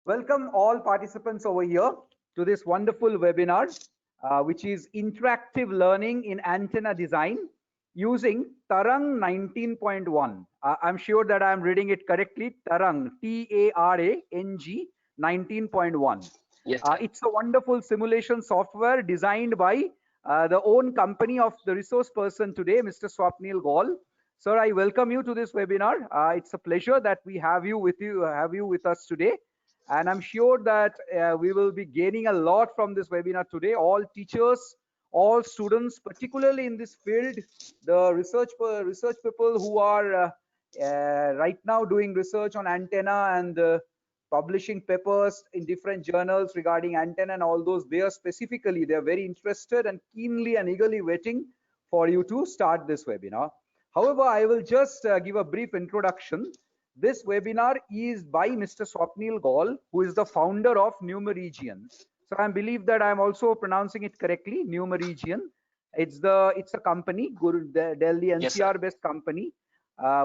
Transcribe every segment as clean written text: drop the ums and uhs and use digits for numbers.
Welcome all participants over here to this wonderful webinar, which is interactive learning in antenna design using Tarang 19.1. I'm sure that I'm reading it correctly. Tarang, T-A-R-A-N-G 19.1. Yes, It's a wonderful simulation software designed by the own company of the resource person today, Mr. Swapnil Gaul. Sir, I welcome you to this webinar. It's a pleasure that we have you with us today, and I'm sure that we will be gaining a lot from this webinar today. All teachers, all students, particularly in this field, the research people who are right now doing research on antenna and publishing papers in different journals regarding antenna and all those, they are specifically, they are very interested and keenly and eagerly waiting for you to start this webinar. However, I will just give a brief introduction. This webinar is by Mr. Swapnil Gaul, who is the founder of Numerigion. So I believe that I am also pronouncing it correctly, Numerigion. It's a company, Delhi yes, NCR based company,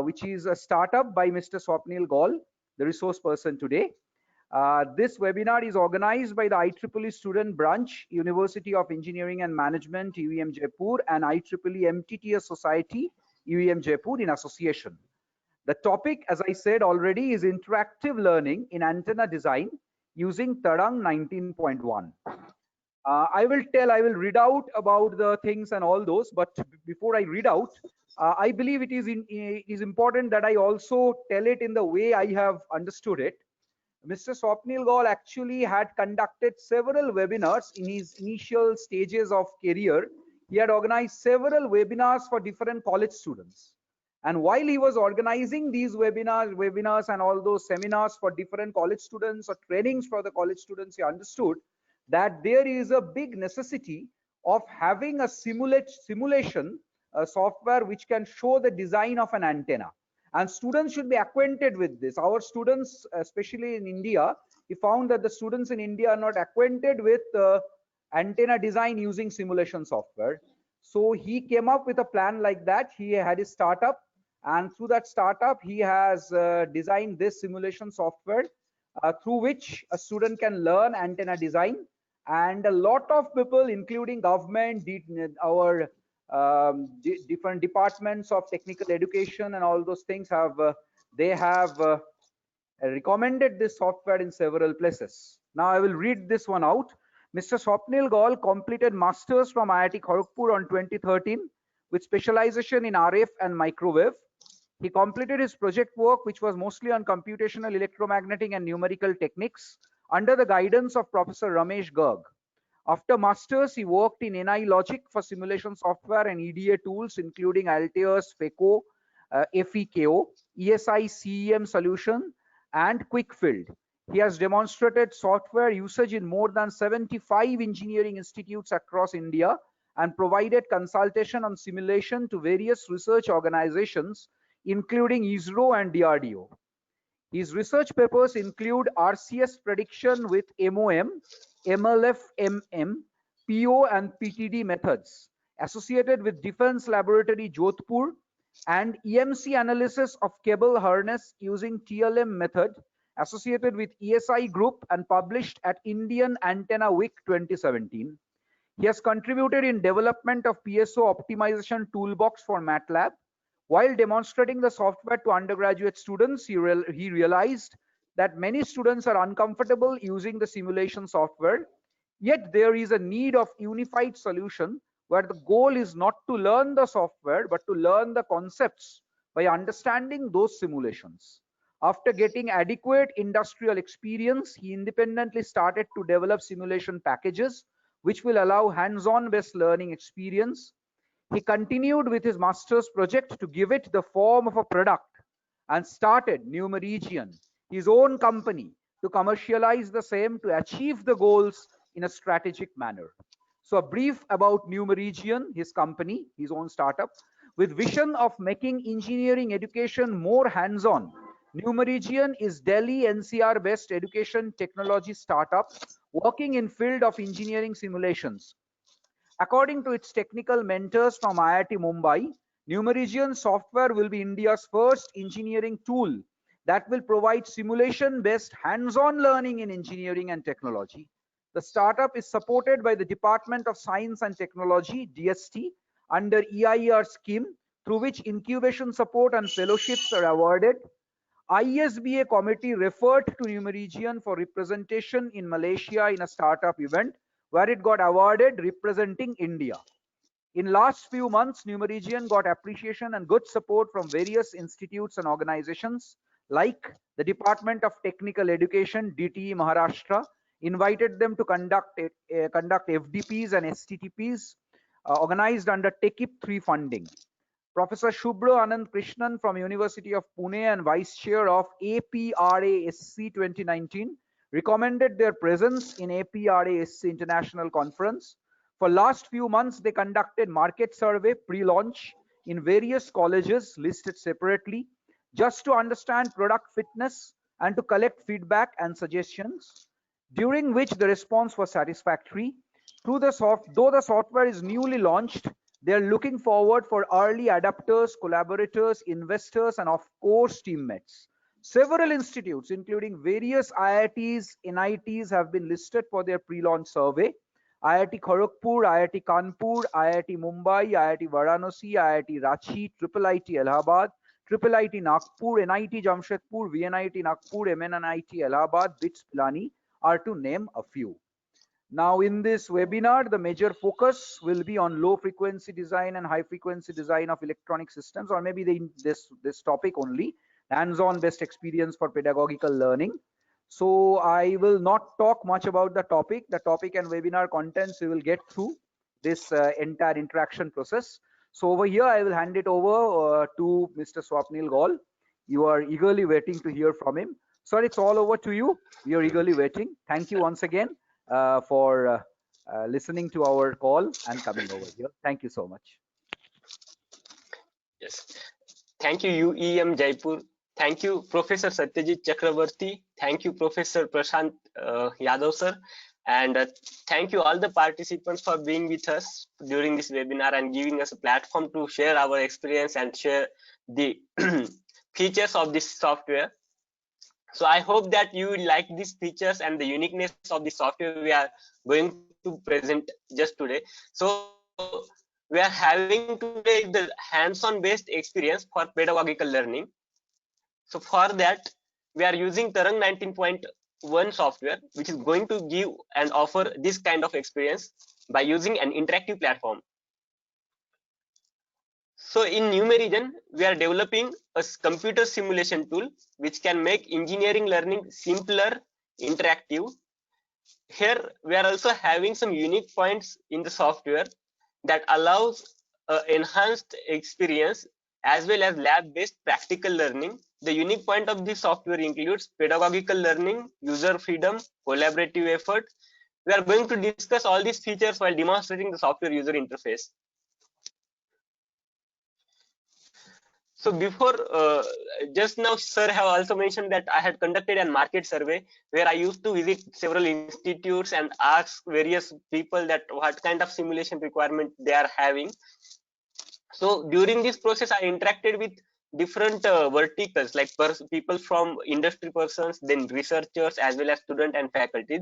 which is a startup by Mr. Swapnil Gaul, the resource person today. This webinar is organized by the IEEE Student Branch, University of Engineering and Management, UEM Jaipur, and IEEE MTTS Society, UEM Jaipur in association. The topic, as I said already, is interactive learning in antenna design using Tarang 19.1. I will read out about the things and all those, but before I read out, I believe it is important that I also tell it in the way I have understood it. Mr. Swapnil Gaul actually had conducted several webinars in his initial stages of career. He had organized several webinars for different college students. And while he was organizing these webinars and all those seminars for different college students or trainings for the college students, he understood that there is a big necessity of having a simulation software which can show the design of an antenna, and students should be acquainted with this. Our students, especially in India, he found that the students in India are not acquainted with antenna design using simulation software. So he came up with a plan like that. He had his startup, and through that startup he has designed this simulation software through which a student can learn antenna design. And a lot of people, including government, our different departments of technical education and all those things, they have recommended this software in several places. Now I will read this one out. Mr. Swapnil Gaul completed masters from IIT Kharagpur on 2013 with specialization in RF and microwave. He completed his project work, which was mostly on computational electromagnetic and numerical techniques, under the guidance of Professor Ramesh Garg. After masters, he worked in NI Logic for simulation software and EDA tools, including Altius, FECO, FEKO, ESI CEM solution, and Quickfield. He has demonstrated software usage in more than 75 engineering institutes across India and provided consultation on simulation to various research organizations, including ISRO and DRDO. His research papers include RCS prediction with MOM, MLF-MM, PO and PTD methods associated with Defense Laboratory Jodhpur, and EMC analysis of cable harness using TLM method associated with ESI Group and published at Indian Antenna Week 2017. He has contributed in development of PSO optimization toolbox for MATLAB. While demonstrating the software to undergraduate students, he realized that many students are uncomfortable using the simulation software, yet there is a need of unified solution where the goal is not to learn the software but to learn the concepts by understanding those simulations. After getting adequate industrial experience, he independently started to develop simulation packages which will allow hands-on based learning experience. He continued with his master's project to give it the form of a product and started Numerigion, his own company, to commercialize the same to achieve the goals in a strategic manner. So a brief about Numerigion, his company, his own startup. With vision of making engineering education more hands-on, Numerigion is Delhi NCR based education technology startup working in field of engineering simulations. According to its technical mentors from IIT Mumbai, Numerigion software will be India's first engineering tool that will provide simulation-based hands-on learning in engineering and technology. The startup is supported by the Department of Science and Technology, DST, under EIR scheme, through which incubation support and fellowships are awarded. ISBA committee referred to Numerigion for representation in Malaysia in a startup event where it got awarded representing India. In last few months, Numerigion got appreciation and good support from various institutes and organizations like the Department of Technical Education, DTE Maharashtra, invited them to conduct FDPs and STTPs organized under TechIP 3 funding. Professor Shubhra Anand Krishnan from University of Pune and Vice Chair of APRASC 2019 recommended their presence in APRASC International Conference. For last few months, they conducted market survey pre-launch in various colleges listed separately just to understand product fitness and to collect feedback and suggestions, during which the response was satisfactory. Though the software is newly launched, they are looking forward for early adopters, collaborators, investors, and of course, teammates. Several institutes, including various IITs, NITs, have been listed for their pre-launch survey. IIT Kharagpur, IIT Kanpur, IIT Mumbai, IIT Varanasi, IIT Ranchi, IIIT Allahabad, IIIT Nagpur, NIT Jamshedpur, VNIT Nagpur, MNIT Allahabad, BITS Pilani are to name a few. Now in this webinar, the major focus will be on low frequency design and high frequency design of electronic systems, or maybe this topic only, hands-on based experience for pedagogical learning. So I will not talk much about the topic. The topic and webinar contents we will get through this entire interaction process. So over here, I will hand it over to Mr. Swapnil Gaul. You are eagerly waiting to hear from him. Sir, it's all over to you. We are eagerly waiting. Thank you once again for listening to our call and coming over here. Thank you so much. Yes. Thank you, UEM Jaipur. Thank you, Professor Satyajit Chakravarti. Thank you, Professor Prashant Yadav, sir. And thank you all the participants for being with us during this webinar and giving us a platform to share our experience and share the features of this software. So I hope that you will like these features and the uniqueness of the software we are going to present just today. So we are having today the hands-on based experience for pedagogical learning. So for that, we are using Tarang 19.1 software, which is going to give and offer this kind of experience by using an interactive platform. So in Numerigion, we are developing a computer simulation tool which can make engineering learning simpler, interactive. Here we are also having some unique points in the software that allows enhanced experience as well as lab-based practical learning. The unique point of this software includes pedagogical learning, user freedom, collaborative effort. We are going to discuss all these features while demonstrating the software user interface. So before, just now, sir have also mentioned that I had conducted a market survey where I used to visit several institutes and ask various people that what kind of simulation requirement they are having. So during this process, I interacted with different verticals like people from industry persons, then researchers, as well as student and faculty.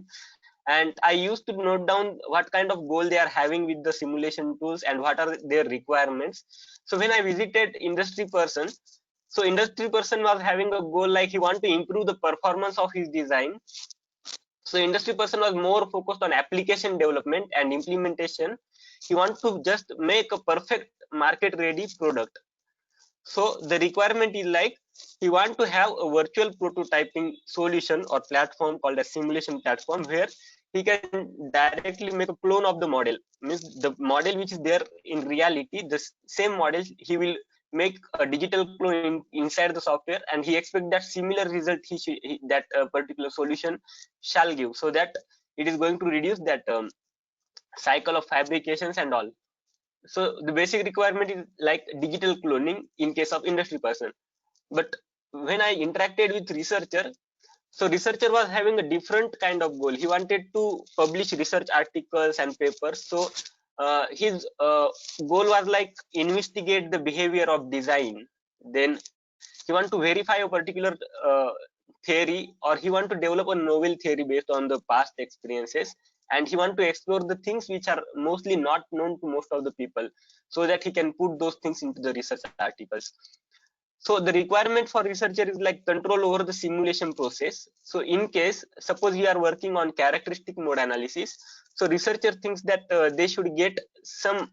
And I used to note down what kind of goal they are having with the simulation tools and what are their requirements. So when I visited industry person, so industry person was having a goal like he want to improve the performance of his design. So industry person was more focused on application development and implementation. He wants to just make a perfect market ready product. So the requirement is like he want to have a virtual prototyping solution or platform called a simulation platform where he can directly make a clone of the model. Means the model which is there in reality, the same model he will make a digital clone inside the software, and he expect that similar result that particular solution shall give, so that it is going to reduce that cycle of fabrications and all. So the basic requirement is like digital cloning in case of industry person. But when I interacted with researcher, so researcher was having a different kind of goal. He wanted to publish research articles and papers. So his goal was like investigate the behavior of design, then he want to verify a particular theory, or he want to develop a novel theory based on the past experiences, and he want to explore the things which are mostly not known to most of the people, so that he can put those things into the research articles. So the requirement for researcher is like control over the simulation process. So in case, suppose we are working on characteristic mode analysis, so researcher thinks that they should get some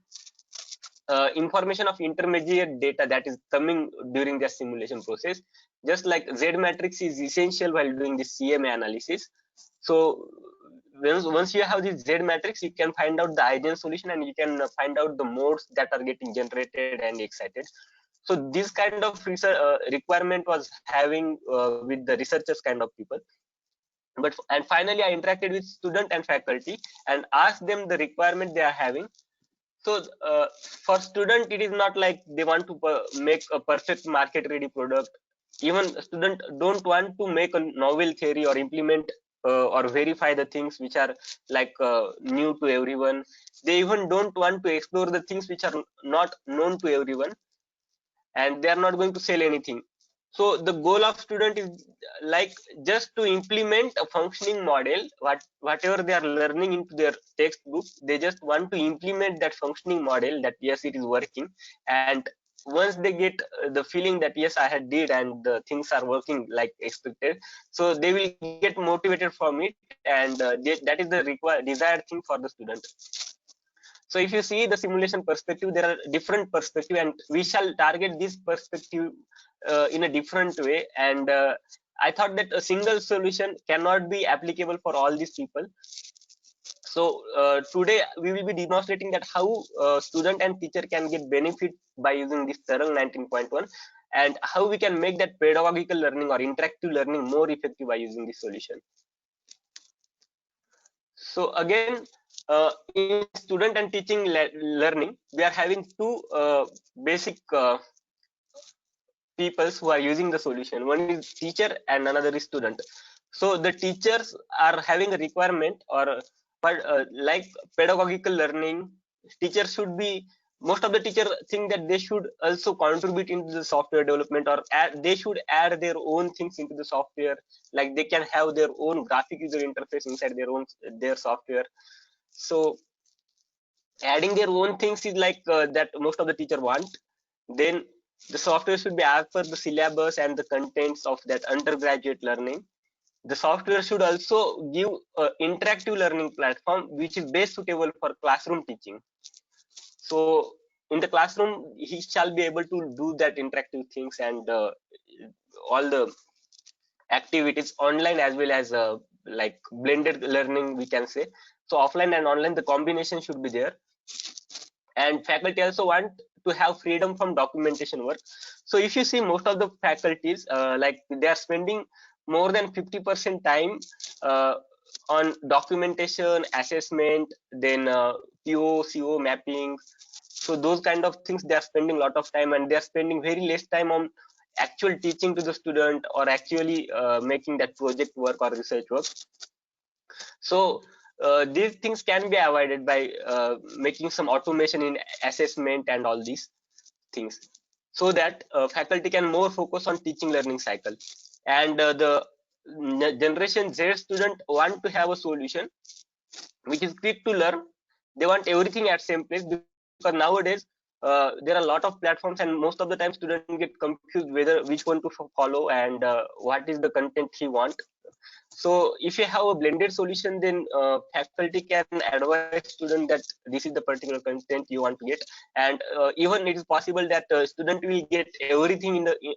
information of intermediate data that is coming during their simulation process. Just like Z matrix is essential while doing the CMA analysis. So once you have this Z matrix, you can find out the Eigen solution, and you can find out the modes that are getting generated and excited. So this kind of research requirement was having with the researchers kind of people. And finally, I interacted with student and faculty and asked them the requirement they are having. So for student, it is not like they want to make a perfect market ready product. Even student don't want to make a novel theory or implement or verify the things which are like new to everyone. They even don't want to explore the things which are not known to everyone, and they are not going to sell anything. So the goal of student is like just to implement a functioning model. Whatever they are learning into their textbook, they just want to implement that functioning model, that yes, it is working. And once they get the feeling that yes, I had did and the things are working like expected, so they will get motivated from it, and that is the desired thing for the student. So if you see the simulation perspective, there are different perspective, and we shall target this perspective in a different way. And I thought that a single solution cannot be applicable for all these people. So today we will be demonstrating that how student and teacher can get benefit by using this Tarang 19.1, and how we can make that pedagogical learning or interactive learning more effective by using this solution. So again, in student and teaching learning, we are having two basic peoples who are using the solution. One is teacher and another is student. So the teachers are having a requirement, or like pedagogical learning, teachers should be, most of the teachers think that they should also contribute into the software development, or they should add their own things into the software. Like they can have their own graphic user interface inside their software. So adding their own things is like that most of the teacher want. Then the software should be as per the syllabus and the contents of that undergraduate learning. The software should also give an interactive learning platform which is best suitable for classroom teaching. So in the classroom, he shall be able to do that interactive things, and all the activities online as well as like blended learning, we can say. So offline and online, the combination should be there. And faculty also want to have freedom from documentation work. So if you see, most of the faculties like they are spending more than 50% time on documentation, assessment, then PO, CO mapping. So those kind of things they are spending a lot of time, and they are spending very less time on actual teaching to the student, or actually making that project work or research work. So these things can be avoided by making some automation in assessment and all these things, so that faculty can more focus on teaching learning cycle. And the generation Z student want to have a solution which is quick to learn. They want everything at same place, because nowadays there are a lot of platforms, and most of the time students get confused whether which one to follow, and what is the content he want. So if you have a blended solution, then faculty can advise student that this is the particular content you want to get. And even it is possible that student will get everything in the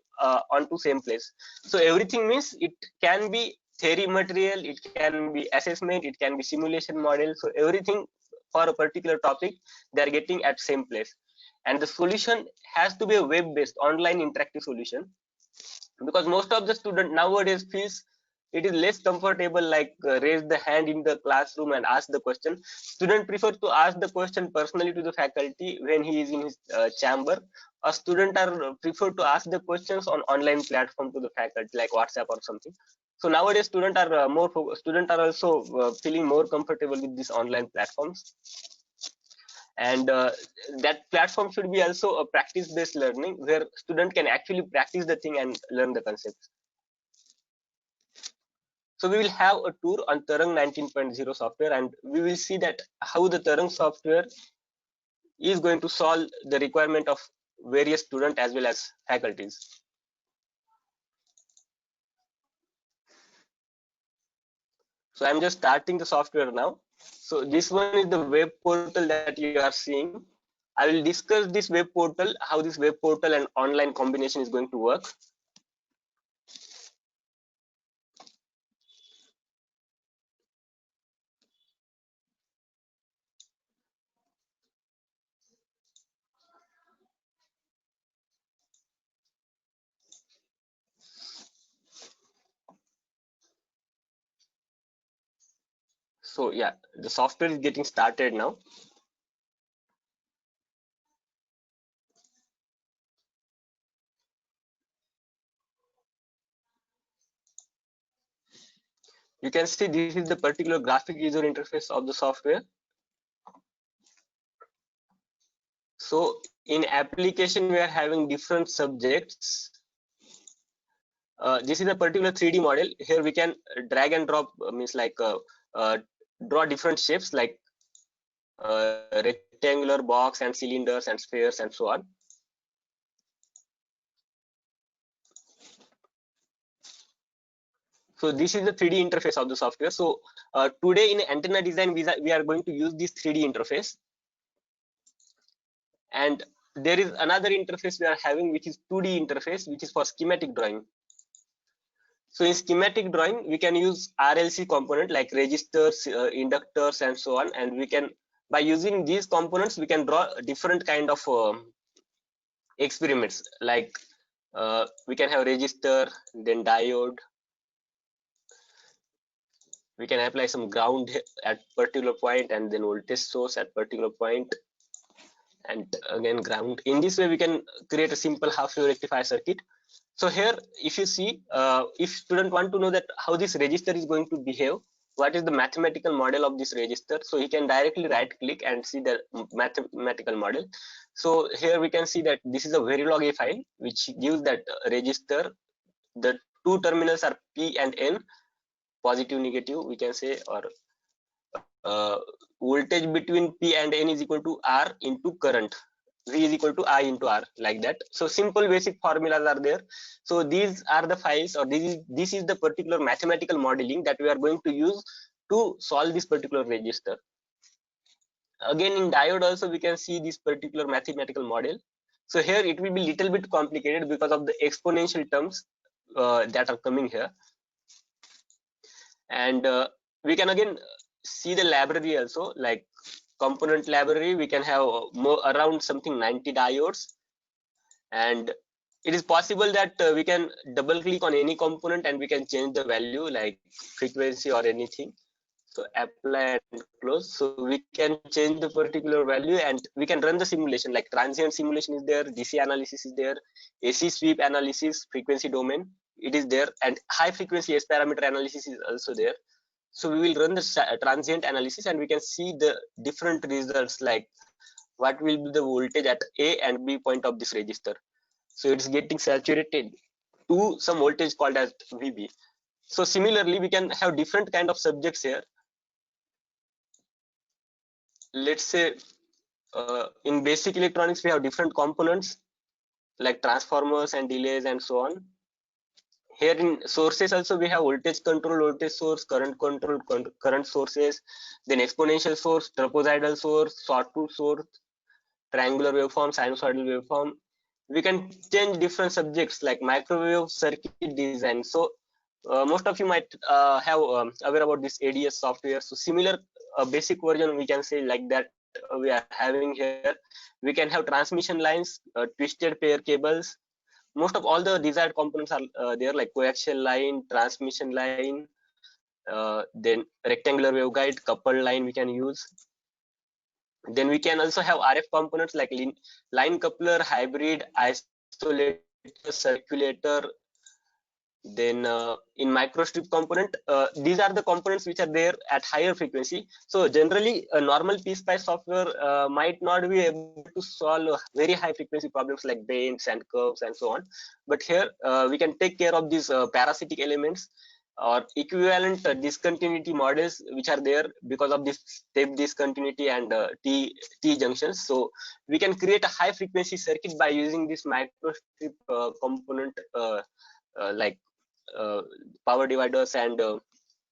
onto same place. So everything means it can be theory material, it can be assessment, it can be simulation model. So everything for a particular topic they are getting at same place. And the solution has to be a web based online interactive solution, because most of the student nowadays feels it is less comfortable, like raise the hand in the classroom and ask the question. Student prefer to ask the question personally to the faculty when he is in his chamber. A student are prefer to ask the questions on online platform to the faculty, like WhatsApp or something. So nowadays student are student are also feeling more comfortable with these online platforms. And that platform should be also a practice-based learning where student can actually practice the thing and learn the concepts. So we will have a tour on Tarang 19.0 software, and we will see that how the Tarang software is going to solve the requirement of various students as well as faculties. So I'm just starting the software now. So this one is the web portal that you are seeing. I will discuss this web portal, how this web portal and online combination is going to work. So yeah, the software is getting started now. You can see this is the particular graphic user interface of the software. So in application, we are having different subjects. This is a particular 3D model. Here we can drag and drop, means like draw different shapes like rectangular box and cylinders and spheres and so on. So this is the 3D interface of the software. So today in antenna design, we are going to use this 3D interface. And there is another interface we are having, which is 2D interface, which is for schematic drawing. So in schematic drawing, we can use RLC component like registers, inductors, and so on. And we can, by using these components, we can draw different kind of experiments. Like we can have register, then diode. We can apply some ground at particular point, and then voltage source at particular point, and again ground. In this way, we can create a simple half-wave rectifier circuit. So here, if you see, if student want to know that how this register is going to behave, what is the mathematical model of this register, so he can directly right click and see the mathematical model. So here we can see that this is a Verilog A file which gives that register. The two terminals are P and N, positive, negative, we can say, or voltage between P and N is equal to R into current. V is equal to I into R, like that. So simple basic formulas are there. So these are the files, or this is the particular mathematical modeling that we are going to use to solve this particular register. Again, in diode also we can see this particular mathematical model. So here it will be little bit complicated because of the exponential terms that are coming here. And we can again see the library also, like component library. We can have more around something 90 diodes, and it is possible that we can double click on any component and we can change the value like frequency or anything. So apply and close. So we can change the particular value and we can run the simulation, like transient simulation is there, DC analysis is there, AC sweep analysis, frequency domain, it is there, and high frequency S parameter analysis is also there. So we will run the transient analysis and we can see the different results, like what will be the voltage at A and B point of this register. So it's getting saturated to some voltage called as VB. So similarly, we can have different kind of subjects here. Let's say in basic electronics, we have different components like transformers and delays and so on. Here in sources also we have voltage control, voltage source, current control, current sources, then exponential source, trapezoidal source, sawtooth source, triangular waveform, sinusoidal waveform. We can change different subjects like microwave circuit design. So most of you might have aware about this ADS software. So similar basic version we can say like that we are having here. We can have transmission lines, twisted pair cables. Most of all the desired components are there, like coaxial line, transmission line, then rectangular waveguide, coupled line we can use. Then we can also have RF components like line coupler, hybrid, isolator, circulator, Then in microstrip component, these are the components which are there at higher frequency. So generally a normal PSpice software might not be able to solve very high frequency problems like bends and curves and so on, but here we can take care of these parasitic elements or equivalent discontinuity models which are there because of this step discontinuity and T junctions. So we can create a high frequency circuit by using this microstrip component like uh, power dividers and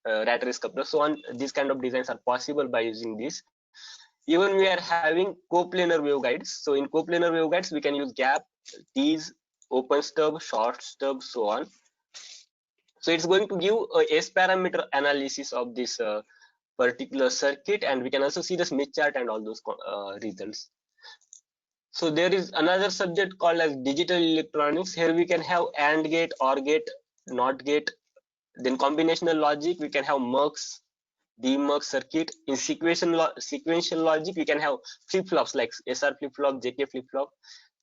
rat race couplers. So on, these kind of designs are possible by using this. Even we are having coplanar waveguides. So in coplanar waveguides, we can use gap, tease, open stub, short stub, so on. So it's going to give a S parameter analysis of this particular circuit, and we can also see the Smith chart and all those results. So there is another subject called as digital electronics. Here we can have AND gate, OR gate, NOT gate. Then combinational logic, we can have mux, demux circuit. In sequential logic, we can have flip-flops like SR flip-flop, JK flip-flop.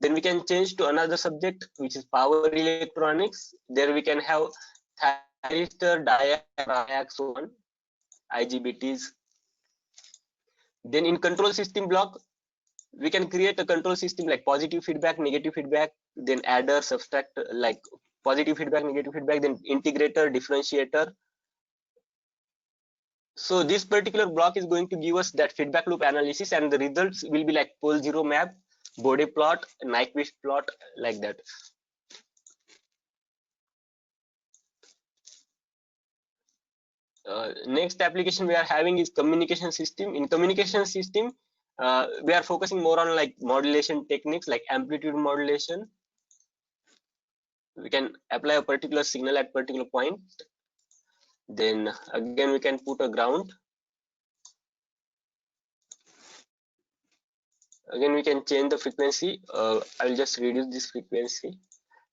Then we can change to another subject, which is power electronics. There we can have thyristor, diac, so on, IGBTs. Then in control system block, we can create a control system like positive feedback, negative feedback, then adder, subtract, like positive feedback, negative feedback, then integrator, differentiator. So this particular block is going to give us that feedback loop analysis, and the results will be like pole zero map, Bode plot, Nyquist plot, like that. Next application we are having is communication system. In communication system, we are focusing more on like modulation techniques like amplitude modulation. We can apply a particular signal at particular point. Then again we can put a ground. Again we can change the frequency. I will just reduce this frequency,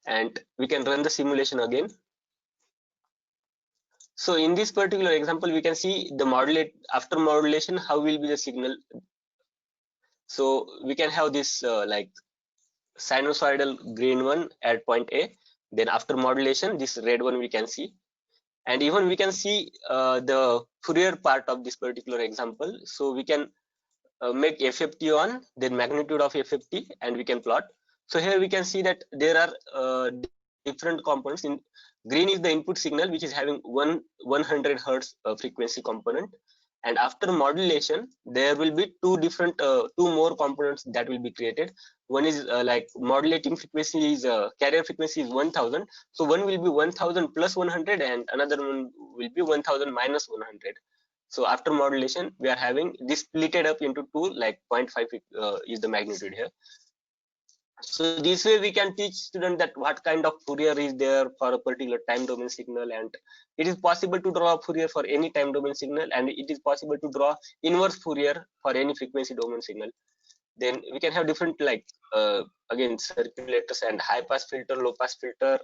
and we can run the simulation again. So in this particular example, we can see the modulate after modulation, how will be the signal. So we can have this like sinusoidal green one at point A. Then after modulation, this red one we can see. And even we can see the Fourier part of this particular example. So we can make FFT on, then magnitude of FFT, and we can plot. So here we can see that there are different components. In green is the input signal, which is having 100 hertz frequency component, and after modulation there will be two more components that will be created. One is like modulating frequency is carrier frequency is 1000, so one will be 1000 plus 100 and another one will be 1000 minus 100. So after modulation, we are having this splitted up into two, like 0.5 is the magnitude here. So this way we can teach students that what kind of Fourier is there for a particular time domain signal, and it is possible to draw Fourier for any time domain signal, and it is possible to draw inverse Fourier for any frequency domain signal. Then we can have different like again circulators and high pass filter, low pass filter,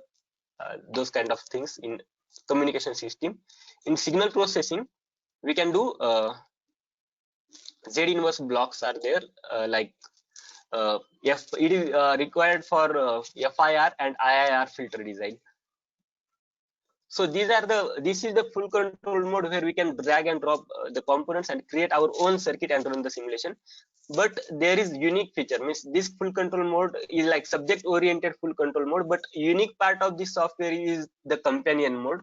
those kind of things in communication system. In signal processing, we can do Z inverse blocks are there, like it is required for FIR and IIR filter design. So this is the full control mode where we can drag and drop the components and create our own circuit and run the simulation. But there is unique feature, means this full control mode is like subject oriented full control mode, but unique part of this software is the companion mode.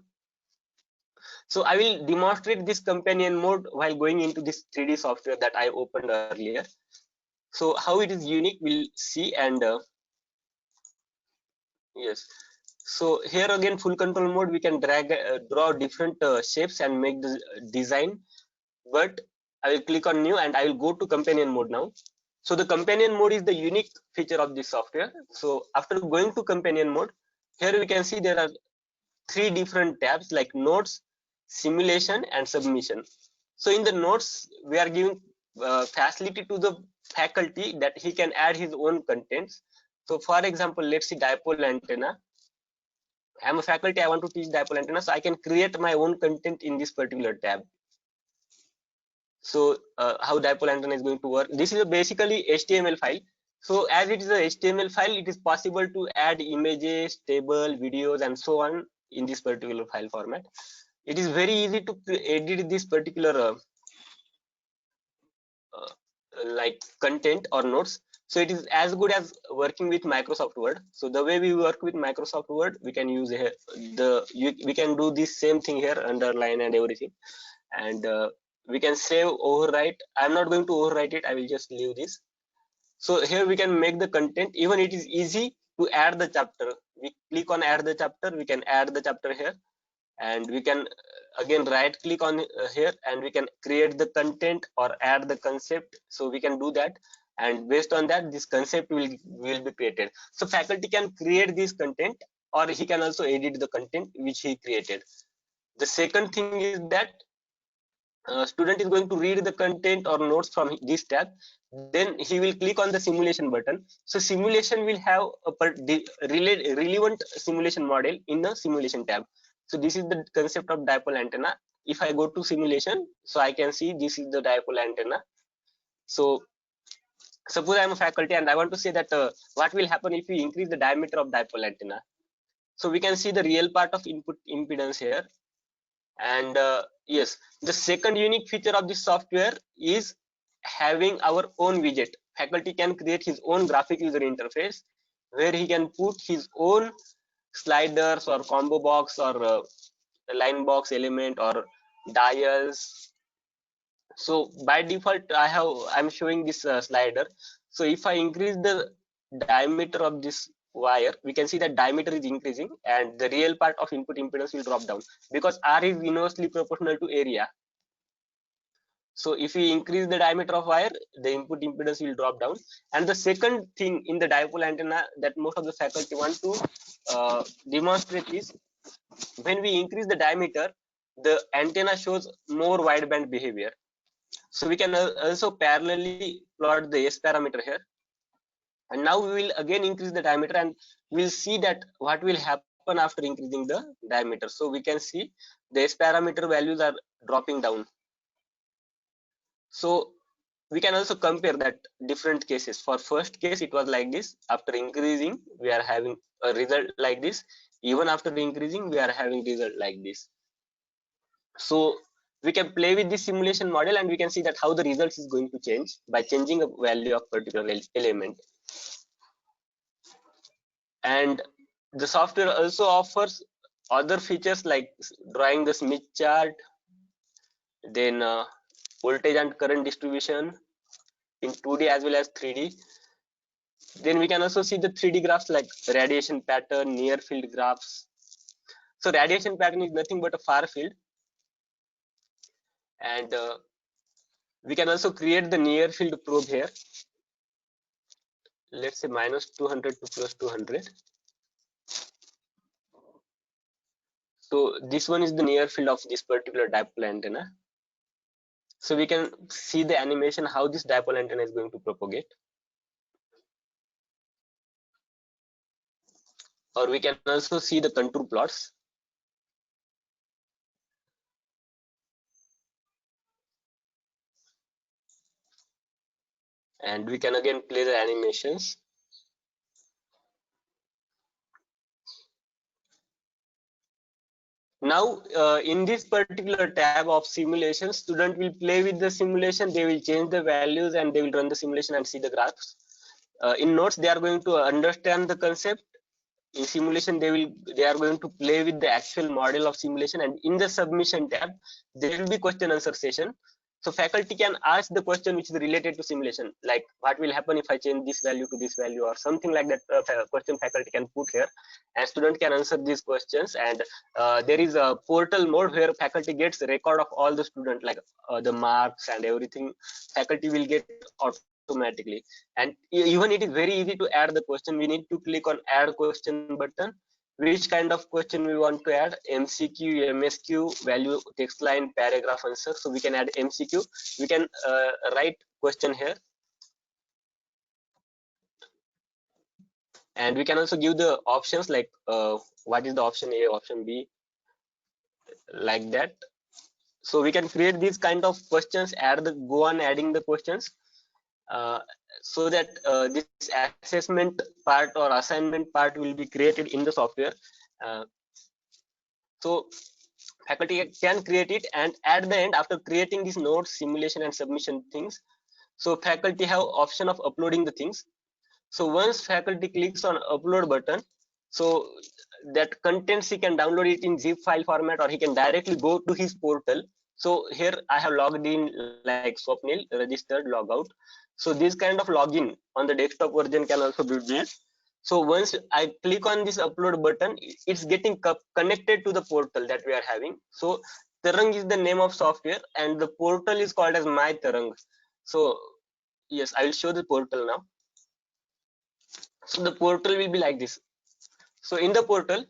So I will demonstrate this companion mode while going into this 3D software that I opened earlier. So how it is unique, we'll see. And yes, so here again full control mode, we can drag draw different shapes and make the design. But I will click on new and I will go to companion mode now. So the companion mode is the unique feature of this software. So after going to companion mode, here we can see there are three different tabs like notes, simulation, and submission. So in the notes, we are giving facility to the faculty that he can add his own contents. So for example, let's see dipole antenna. I'm a faculty, I want to teach dipole antenna, so I can create my own content in this particular tab. So how dipole antenna is going to work, this is a basically HTML file. So as it is a HTML file, it is possible to add images, table, videos, and so on in this particular file format. It is very easy to edit this particular like content or notes. So it is as good as working with Microsoft Word. So the way we work with Microsoft Word, we can use here we can do this same thing here, underline and everything, and we can save, overwrite. I'm not going to overwrite it, I will just leave this. So here we can make the content. Even it is easy to add the chapter. We click on add the chapter, we can add the chapter here, and we can again right click on here, and we can create the content or add the concept. So we can do that, and based on that this concept will be created. So faculty can create this content, or he can also edit the content which he created. The second thing is that student is going to read the content or notes from this tab, then he will click on the simulation button. So simulation will have a relevant simulation model in the simulation tab. So this is the concept of dipole antenna. If I go to simulation, so I can see this is the dipole antenna. So suppose I am a faculty and I want to say that what will happen if we increase the diameter of dipole antenna. So we can see the real part of input impedance here. And yes, the second unique feature of this software is having our own widget. Faculty can create his own graphic user interface where he can put his own sliders or combo box or line box element or dials. So by default I'm showing this slider. So if I increase the diameter of this wire, we can see that diameter is increasing and the real part of input impedance will drop down, because R is inversely proportional to area. So if we increase the diameter of wire, the input impedance will drop down. And the second thing in the dipole antenna that most of the faculty want to demonstrate is, when we increase the diameter, the antenna shows more wideband behavior. So we can also parallelly plot the S parameter here. And now we will again increase the diameter, and we'll see that what will happen after increasing the diameter. So we can see the S parameter values are dropping down. So we can also compare that different cases. For first case, it was like this. After increasing, we are having a result like this. Even after increasing, we are having result like this. So we can play with this simulation model, and we can see that how the results is going to change by changing a value of particular element. And the software also offers other features like drawing the Smith chart, then voltage and current distribution in 2D as well as 3D. Then we can also see the 3D graphs like radiation pattern, near field graphs. So radiation pattern is nothing but a far field, and we can also create the near field probe here. Let's say minus 200 to plus 200. So this one is the near field of this particular dipole antenna. So we can see the animation how this dipole antenna is going to propagate. Or we can also see the contour plots. And we can again play the animations. Now in this particular tab of simulation, student will play with the simulation. They will change the values and they will run the simulation and see the graphs. In notes, they are going to understand the concept. In simulation, they are going to play with the actual model of simulation, and in the submission tab there will be question answer session. So faculty can ask the question which is related to simulation, like what will happen if I change this value to this value, or something like that. Question faculty can put here, and student can answer these questions. And there is a portal mode where faculty gets a record of all the student, like the marks and everything. Faculty will get automatically. And even it is very easy to add the question. We need to click on add question button. Which kind of question we want to add? MCQ, MSQ, value, text line, paragraph answer. So we can add MCQ. We can write question here, and we can also give the options like what is the option A, option B, like that. So we can create these kind of questions, go on adding the questions, so that this assessment part or assignment part will be created in the software. So faculty can create it, and at the end, after creating these notes, simulation and submission things, so faculty have option of uploading the things. So once faculty clicks on upload button, so that contents he can download it in zip file format, or he can directly go to his portal. So here I have logged in like Swapnil, registered, logout. So this kind of login on the desktop version can also be there. So once I click on this upload button, it's getting connected to the portal that we are having. So Tarang is the name of software, and the portal is called as My Tarang. So yes, I will show the portal now. So the portal will be like this. So in the portal,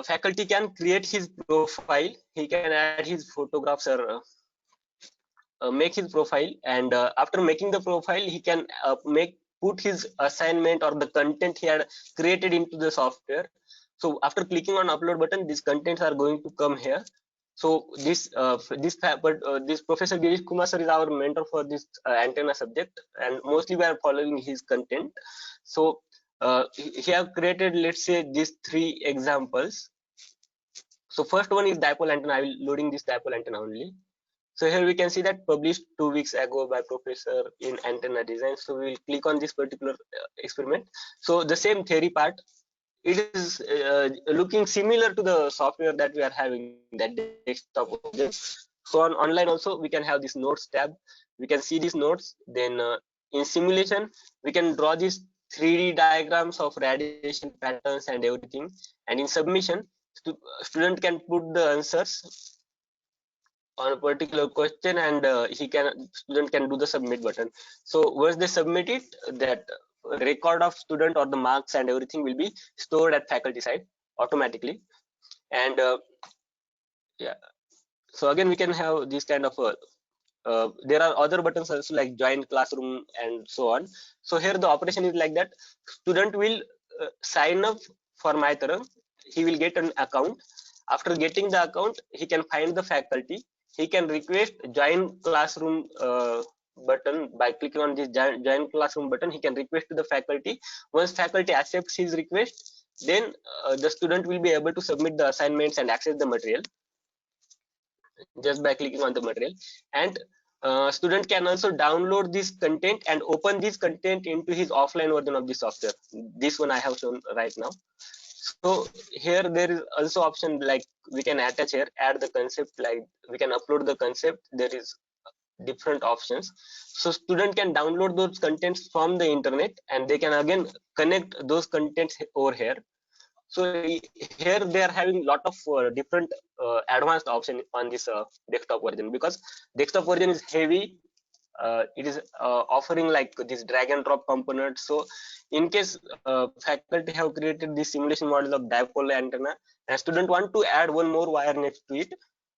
faculty can create his profile. He can add his photographs, or make his profile, and after making the profile, he can put his assignment or the content he had created into the software. So after clicking on upload button, these contents are going to come here. So this Professor Girish Kumar sir is our mentor for this antenna subject, and mostly we are following his content. So he have created, let's say, these 3 examples. So first one is dipole antenna. I will loading this dipole antenna only. So here we can see that published 2 weeks ago by professor in antenna design. So we will click on this particular experiment. So the same theory part, it is looking similar to the software that we are having, that desktop object. So on online also we can have this notes tab. We can see these notes. Then in simulation we can draw these 3D diagrams of radiation patterns and everything. And in submission, student can put the answers on a particular question, and student can do the submit button. So once they submit it, that record of student or the marks and everything will be stored at faculty side automatically. And yeah, so again we can have this kind of there are other buttons also, like join classroom and so on. So here the operation is like that: student will sign up for My Tarang. He will get an account. After getting the account, he can find the faculty. He can request join classroom button. By clicking on this join classroom button, he can request to the faculty. Once faculty accepts his request, then the student will be able to submit the assignments and access the material just by clicking on the material. And student can also download this content and open this content into his offline version of the software. This one I have shown right now. So here there is also option like we can attach here, add the concept, like we can upload the concept. There is different options. So student can download those contents from the internet, and they can again connect those contents over here. So here they are having a lot of different advanced option on this desktop version, because desktop version is heavy. It is offering like this drag and drop component. So in case faculty have created this simulation model of dipole antenna, and student want to add one more wire next to it,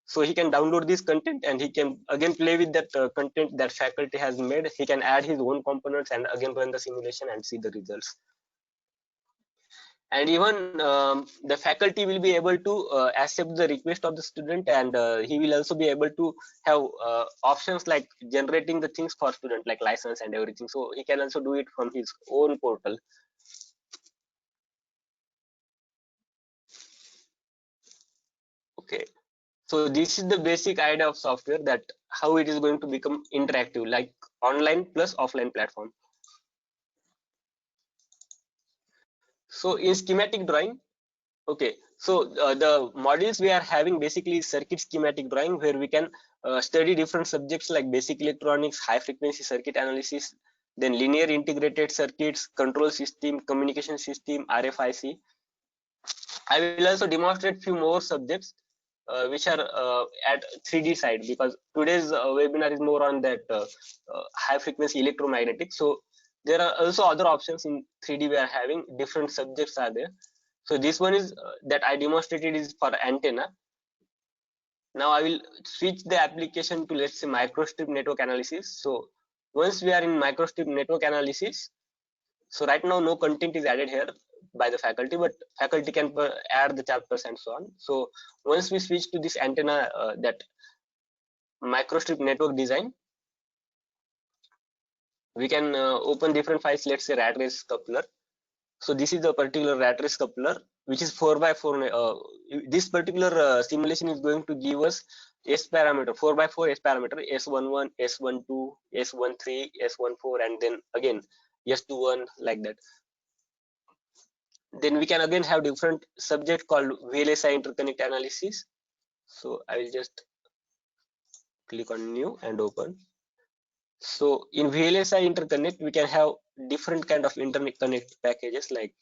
so he can download this content and he can again play with that content that faculty has made. He can add his own components and again run the simulation and see the results. And even the faculty will be able to accept the request of the student, and he will also be able to have options like generating the things for student, like license and everything. So he can also do it from his own portal. Okay, so this is the basic idea of software, that how it is going to become interactive, like online plus offline platform. So in schematic drawing, okay, so the modules we are having basically circuit schematic drawing, where we can study different subjects like basic electronics, high frequency circuit analysis, then linear integrated circuits, control system, communication system, RFIC. I will also demonstrate few more subjects which are at 3D side, because today's webinar is more on that high frequency electromagnetic. So there are also other options in 3D we are having, different subjects are there. So this one is that I demonstrated is for antenna. Now I will switch the application to, let's say, microstrip network analysis. So once we are in microstrip network analysis, so right now no content is added here by the faculty, but faculty can add the chapters and so on. So once we switch to this antenna, that microstrip network design, we can open different files. Let's say rat race coupler. So this is the particular rat race coupler. which is 4x4. This particular simulation is going to give us S parameter, 4x4 S parameter, S11, S12, S13, S14, and then again S21, like that. Then we can again have different subject called VLSI interconnect analysis. So I will just click on new and open. So in VLSI interconnect, we can have different kind of interconnect packages, like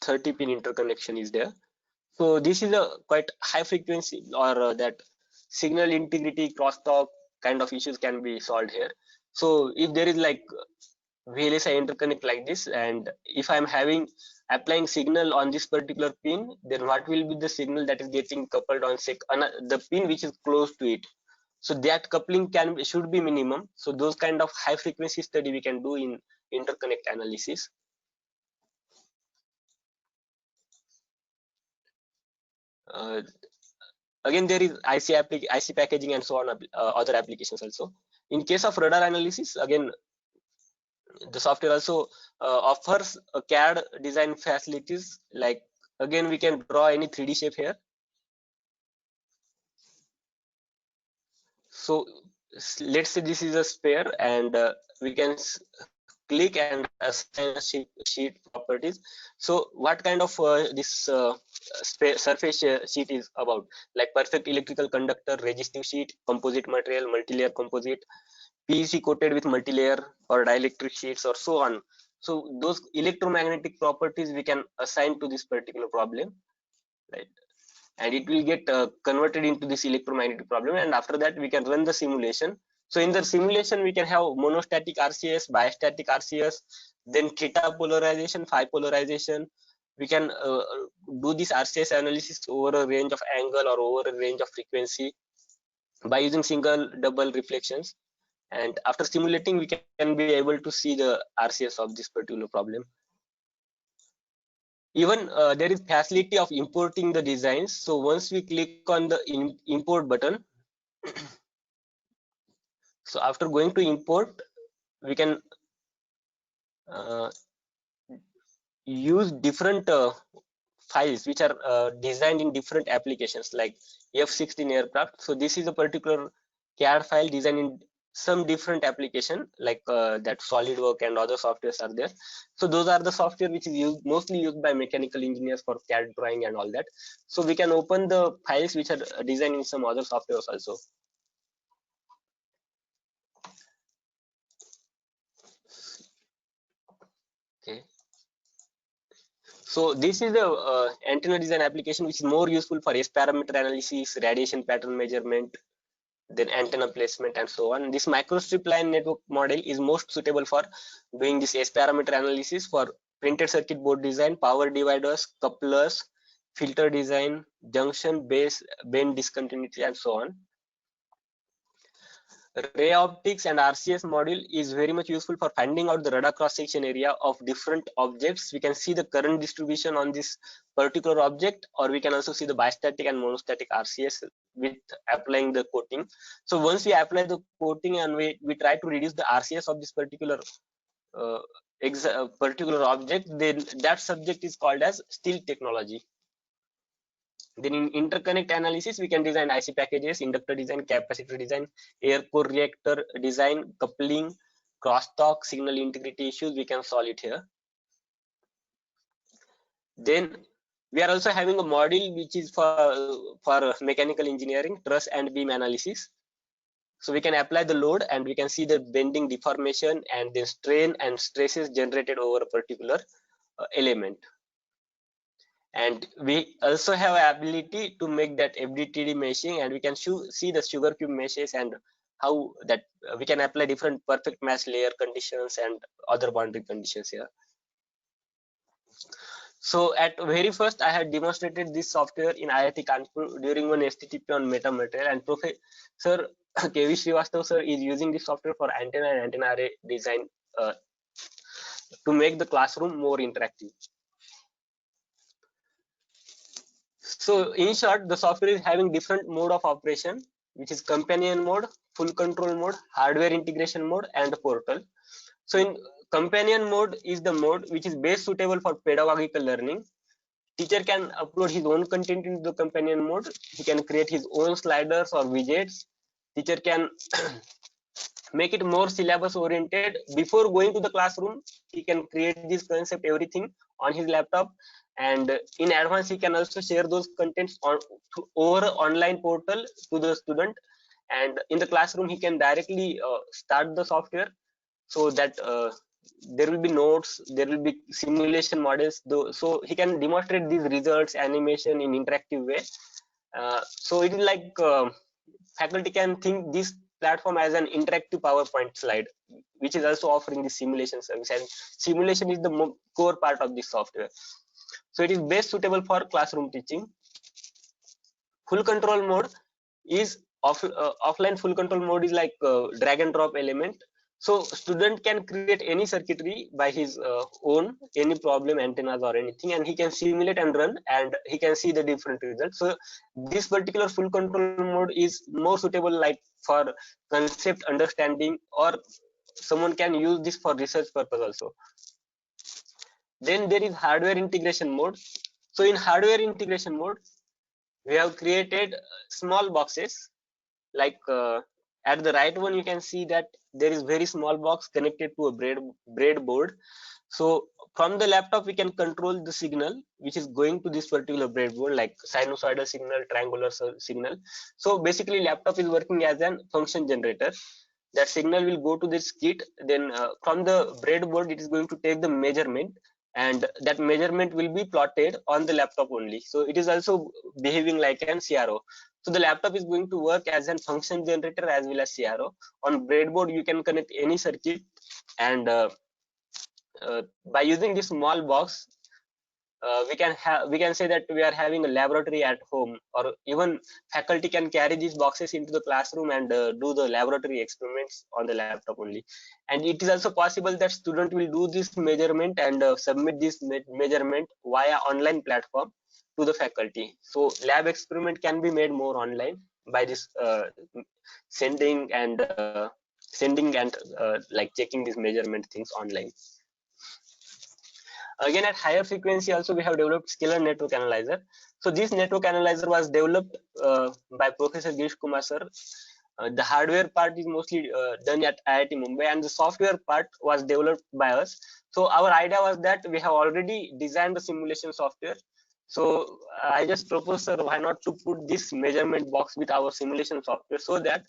30-pin interconnection is there. So this is a quite high frequency, or that signal integrity crosstalk kind of issues can be solved here. So if there is like VLSI interconnect like this, and if I'm applying signal on this particular pin, then what will be the signal that is getting coupled on the pin which is close to it? So that coupling should be minimum. So those kind of high frequency study we can do in interconnect analysis. Again, there is IC packaging and so on, other applications also. In case of radar analysis, again, the software also offers a CAD design facilities. Like again, we can draw any 3D shape here. So let's say this is a sphere, and we can click and assign a sheet properties. So what kind of this surface sheet is about? Like perfect electrical conductor, resistive sheet, composite material, multi-layer composite, PEC coated with multi-layer or dielectric sheets, or so on. So those electromagnetic properties we can assign to this particular problem, right? And it will get converted into this electromagnetic problem, and after that we can run the simulation. So in the simulation we can have monostatic RCS, biostatic RCS, then theta polarization, phi polarization. We can do this RCS analysis over a range of angle or over a range of frequency by using single double reflections, and after simulating we can be able to see the RCS of this particular problem. Even there is facility of importing the designs. So once we click on the import button, so after going to import, we can use different files which are designed in different applications, like F-16 aircraft. So this is a particular CAD file designed in some different application, like that SolidWorks and other softwares are there. So those are the software which is mostly used by mechanical engineers for CAD drawing and all that. So we can open the files which are designed in some other softwares also. Okay. So this is the antenna design application which is more useful for S parameter analysis, radiation pattern measurement, then antenna placement, and so on. This microstrip line network model is most suitable for doing this S parameter analysis for printed circuit board design, power dividers, couplers, filter design, junction, base, bend discontinuity, and so on. Ray optics and RCS module is very much useful for finding out the radar cross section area of different objects. We can see the current distribution on this particular object, or we can also see the biostatic and monostatic RCS with applying the coating. So once we apply the coating and we try to reduce the RCS of this particular particular object, then that subject is called as still technology. Then in interconnect analysis, we can design IC packages, inductor design, capacitor design, air core reactor design, coupling, crosstalk, signal integrity issues. We can solve it here. Then we are also having a module which is for mechanical engineering, truss and beam analysis. So we can apply the load and we can see the bending, deformation, and the strain and stresses generated over a particular element. And we also have ability to make that FDTD meshing, and we can see the sugar cube meshes and how that we can apply different perfect match layer conditions and other boundary conditions here. So at very first, I had demonstrated this software in IIT Kanpur during one STTP on metamaterial, and Professor KV Srivastav sir is using this software for antenna and antenna array design to make the classroom more interactive. So in short, the software is having different mode of operation, which is companion mode, full control mode, hardware integration mode, and portal. So in companion mode is the mode which is best suitable for pedagogical learning. Teacher can upload his own content into the companion mode. He can create his own sliders or widgets. Teacher can make it more syllabus oriented. Before going to the classroom, he can create this concept, everything on his laptop, and in advance he can also share those contents on over online portal to the student, and in the classroom he can directly start the software, so that there will be notes, there will be simulation models though, so he can demonstrate these results animation in interactive way. So it is like faculty can think this platform as an interactive PowerPoint slide, which is also offering the simulation service, and simulation is the core part of this software. So it is best suitable for classroom teaching. Full control mode is offline. Full control mode is like drag and drop element. So student can create any circuitry by his own, any problem antennas or anything, and he can simulate and run, and he can see the different results. So this particular full control mode is more suitable like for concept understanding, or someone can use this for research purpose also. Then there is hardware integration mode. So in hardware integration mode, we have created small boxes, like at the right one you can see that there is very small box connected to a breadboard. So from the laptop we can control the signal which is going to this particular breadboard, like sinusoidal signal, triangular signal. So basically laptop is working as an function generator. That signal will go to this kit, then from the breadboard it is going to take the measurement, and that measurement will be plotted on the laptop only. So it is also behaving like an CRO. So the laptop is going to work as a function generator as well as CRO. On breadboard you can connect any circuit, and by using this small box, we can say that we are having a laboratory at home, or even faculty can carry these boxes into the classroom and do the laboratory experiments on the laptop only. And it is also possible that student will do this measurement and submit this measurement via online platform to the faculty. So lab experiment can be made more online by this sending and like checking these measurement things online. Again, at higher frequency also we have developed scalar network analyzer. So this network analyzer was developed by Professor Girish Kumar sir. The hardware part is mostly done at IIT Mumbai, and the software part was developed by us. So our idea was that we have already designed the simulation software. So I just proposed, sir, why not to put this measurement box with our simulation software, so that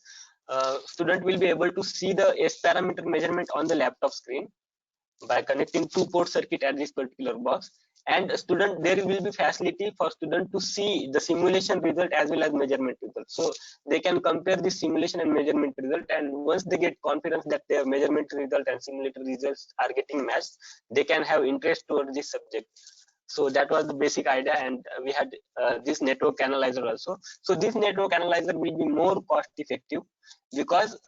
student will be able to see the S parameter measurement on the laptop screen by connecting two port circuit at this particular box. And student, there will be facility for student to see the simulation result as well as measurement result, so they can compare the simulation and measurement result, and once they get confidence that their measurement result and simulated results are getting matched, they can have interest towards this subject. So that was the basic idea, and we had this network analyzer also. So this network analyzer will be more cost effective, because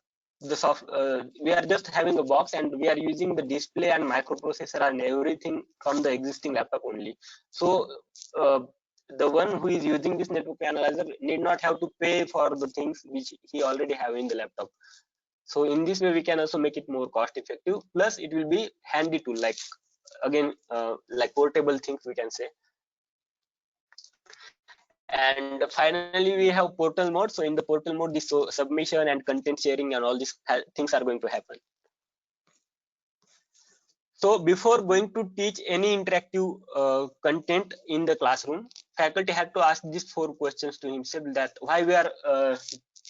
we are just having a box and we are using the display and microprocessor and everything from the existing laptop only. So the one who is using this network analyzer need not have to pay for the things which he already have in the laptop. So in this way we can also make it more cost effective, plus it will be handy to, like, again like portable things we can say. And finally we have portal mode. So in the portal mode, this submission and content sharing and all these things are going to happen. So before going to teach any interactive content in the classroom, faculty had to ask these 4 questions to himself: that why we are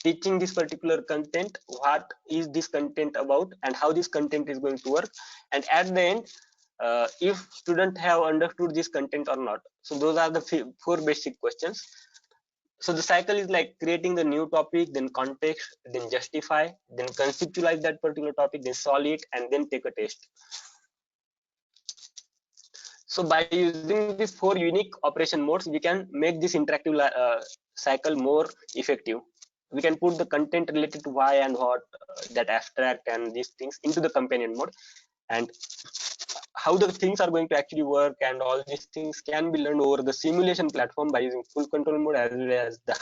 teaching this particular content, what is this content about, and how this content is going to work, and at the end, if student have understood this content or not. So those are the 4 basic questions. So the cycle is like creating the new topic, then context, then justify, then conceptualize that particular topic, then solve it, and then take a test. So by using these 4 unique operation modes, we can make this interactive cycle more effective. We can put the content related to why and what, that abstract and these things into the companion mode, and how the things are going to actually work and all these things can be learned over the simulation platform by using full control mode as well as the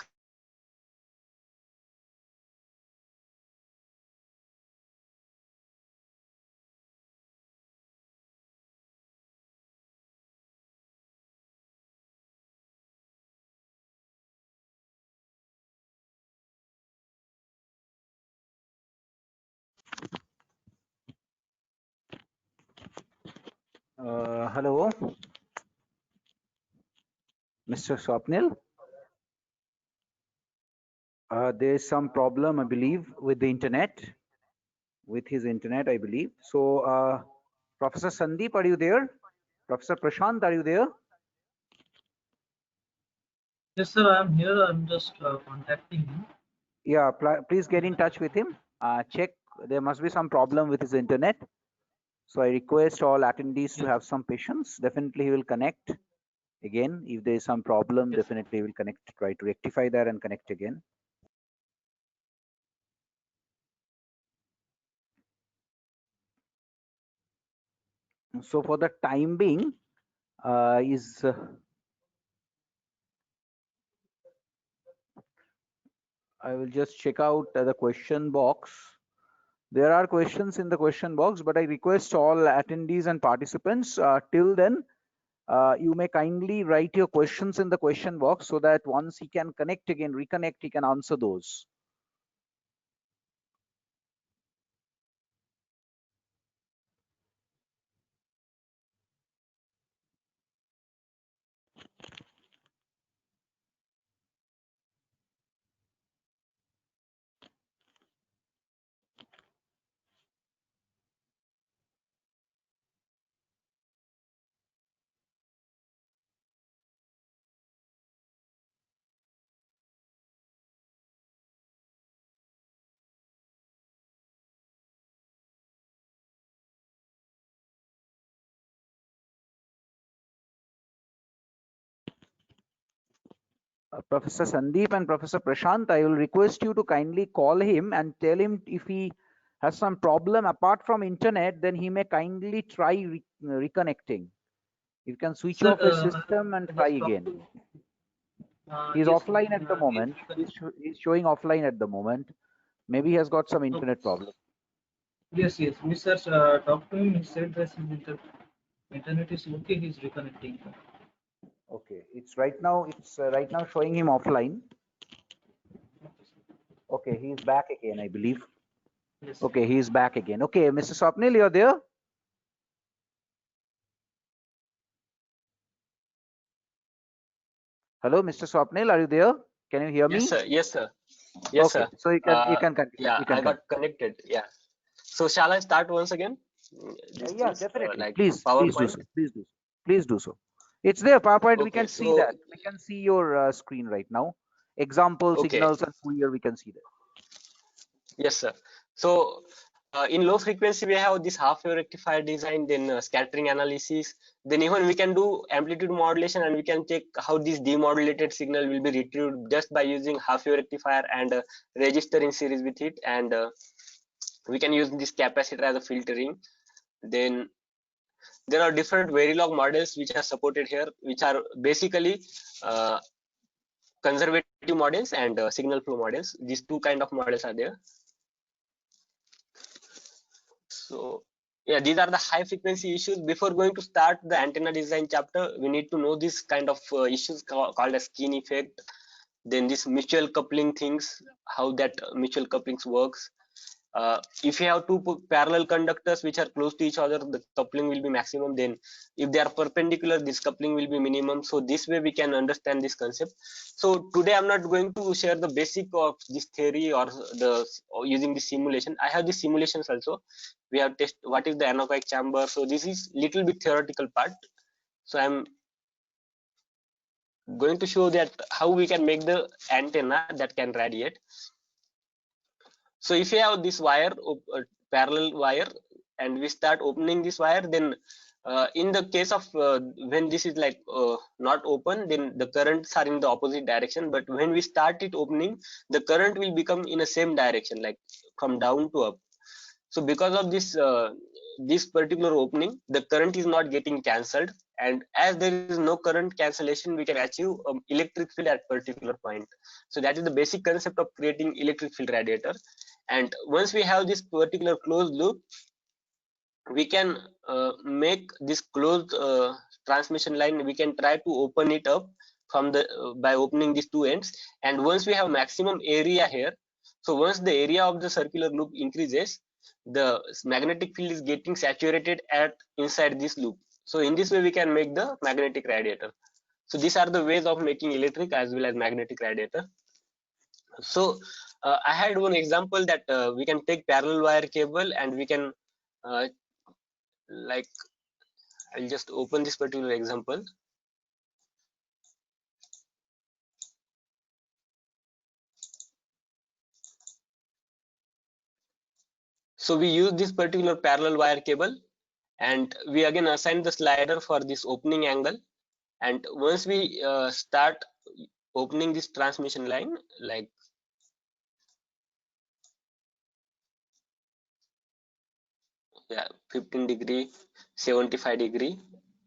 Hello, Mr. Swapnil. There is some problem, I believe, with the internet, with his internet, I believe. So, Professor Sandeep, are you there? Professor Prashant, are you there? Yes, sir, I'm here. I'm just contacting him. Yeah, please get in touch with him. Check, there must be some problem with his internet. So I request all attendees to Yes, have some patience. Definitely he will connect again. If there is some problem, yes, definitely he will connect, try to rectify that and connect again. So for the time being, I will just check out the question box. There are questions in the question box, but I request all attendees and participants till then, you may kindly write your questions in the question box so that once he can connect again, reconnect, he can answer those. Professor Sandeep and Professor Prashant, I will request you to kindly call him and tell him if he has some problem apart from internet, then he may kindly try reconnecting. You can switch sir, off his system and I try just talked again. to. He's Yes, offline at the moment. He's showing offline at the moment. Maybe he has got some oh, internet problem. yes, yes. Mr. Talked to him. He said that his internet is okay. He's reconnecting. Okay, it's right now showing him offline. Okay, he's back again, I believe. Yes. Okay, he's back again. Okay, Mr. Swapnil, you're there? Hello, Mr. Swapnil, are you there? Can you hear Yes, me? sir. Yes, sir. Yes, Okay, sir. so you can continue. Yeah, You can I got continue. connected. Yeah. So shall I start once again? These Yeah, things definitely. like Please do PowerPoint. so. Please do so. Please do so. It's there, PowerPoint. We Okay. can see that. So We can see your screen right now. Example, okay. signals, and Fourier. We can see that. Yes, sir. So in low frequency, we have this half wave rectifier design, then scattering analysis. Then even we can do amplitude modulation, and we can check how this demodulated signal will be retrieved just by using half wave rectifier and register in series with it. And we can use this capacitor as a filtering. Then there are different Verilog models which are supported here, which are basically uh, conservative models and signal flow models. These two kind of models are there. So yeah, these are the high frequency issues. Before going to start the antenna design chapter, we need to know this kind of issues called as skin effect. Then this mutual coupling things, how that mutual couplings works. If you have two parallel conductors which are close to each other, the coupling will be maximum. Then if they are perpendicular, this coupling will be minimum. So this way we can understand this concept. So today I'm not going to share the basic of this theory or using the simulation. I have the simulations also. We have test what is the anechoic chamber. So this is little bit theoretical part. So I'm going to show that how we can make the antenna that can radiate. So if you have this wire, parallel wire, and we start opening this wire, then in the case of when this is like not open, then the currents are in the opposite direction. But when we start it opening, the current will become in the same direction, like from down to up. So because of this particular opening, the current is not getting cancelled, and as there is no current cancellation, we can achieve electric field at particular point. So that is the basic concept of creating electric field radiator. And once we have this particular closed loop, we can make this closed transmission line. We can try to open it up from the by opening these two ends. And once we have maximum area here, so once the area of the circular loop increases, the magnetic field is getting saturated at inside this loop. So in this way we can make the magnetic radiator. So these are the ways of making electric as well as magnetic radiator. So I had one example that we can take parallel wire cable and we can like, I'll just open this particular example. So we use this particular parallel wire cable and we again assign the slider for this opening angle. And once we start opening this transmission line, like yeah, 15 degree, 75 degree,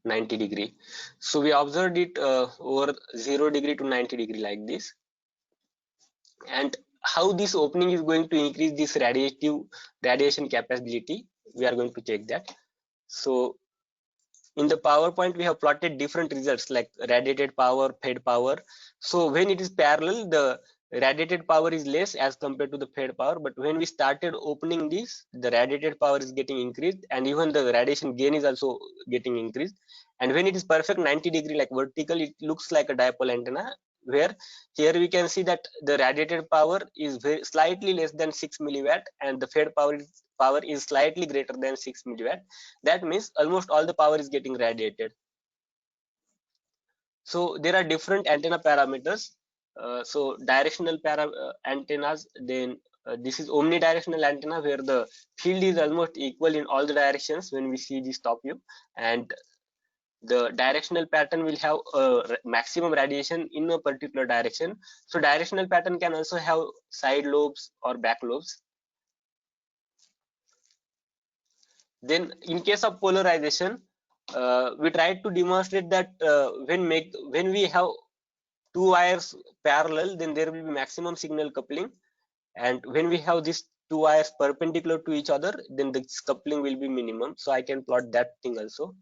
90 degree. So we observed it over 0 degree to 90 degree like this. And how this opening is going to increase this radiation capability, we are going to check that. So in the PowerPoint we have plotted different results like radiated power, fed power. So when it is parallel, the radiated power is less as compared to the fed power, but when we started opening this, the radiated power is getting increased and even the radiation gain is also getting increased. And when it is perfect 90 degree like vertical, it looks like a dipole antenna, where here we can see that the radiated power is slightly less than 6 milliwatt and the fed power is slightly greater than 6 milliwatt. That means almost all the power is getting radiated. So there are different antenna parameters. So directional antennas, then this is omnidirectional antenna where the field is almost equal in all the directions when we see this top view, and the directional pattern will have maximum radiation in a particular direction. So directional pattern can also have side lobes or back lobes. Then in case of polarization, we tried to demonstrate that when we have two wires parallel, then there will be maximum signal coupling, and when we have these two wires perpendicular to each other, then the coupling will be minimum. So I can plot that thing also.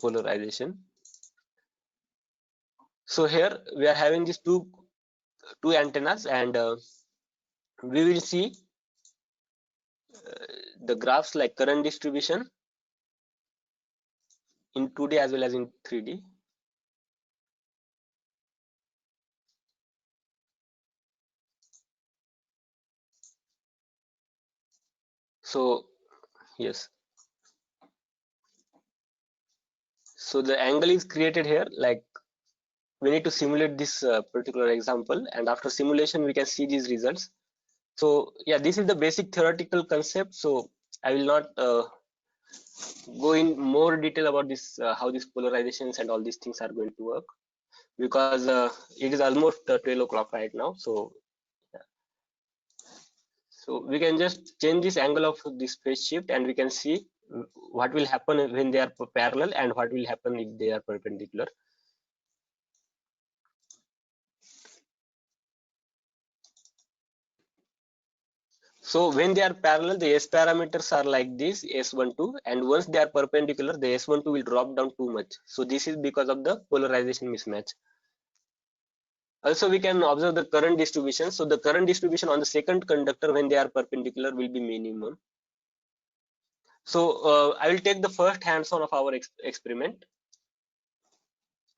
Polarization. So here we are having these two antennas, and we will see the graphs like current distribution in 2D as well as in 3D. So yes, so the angle is created here, like we need to simulate this particular example, and after simulation we can see these results. So yeah, this is the basic theoretical concept, so I will not go in more detail about this, how these polarizations and all these things are going to work, because it is almost 12 o'clock right now. So yeah. So we can just change this angle of this phase shift and we can see what will happen when they are parallel and what will happen if they are perpendicular. So when they are parallel, the S parameters are like this, S12, and once they are perpendicular, the S12 will drop down too much. So this is because of the polarization mismatch. Also, we can observe the current distribution. So the current distribution on the second conductor when they are perpendicular will be minimum. So I will take the first hands-on of our experiment,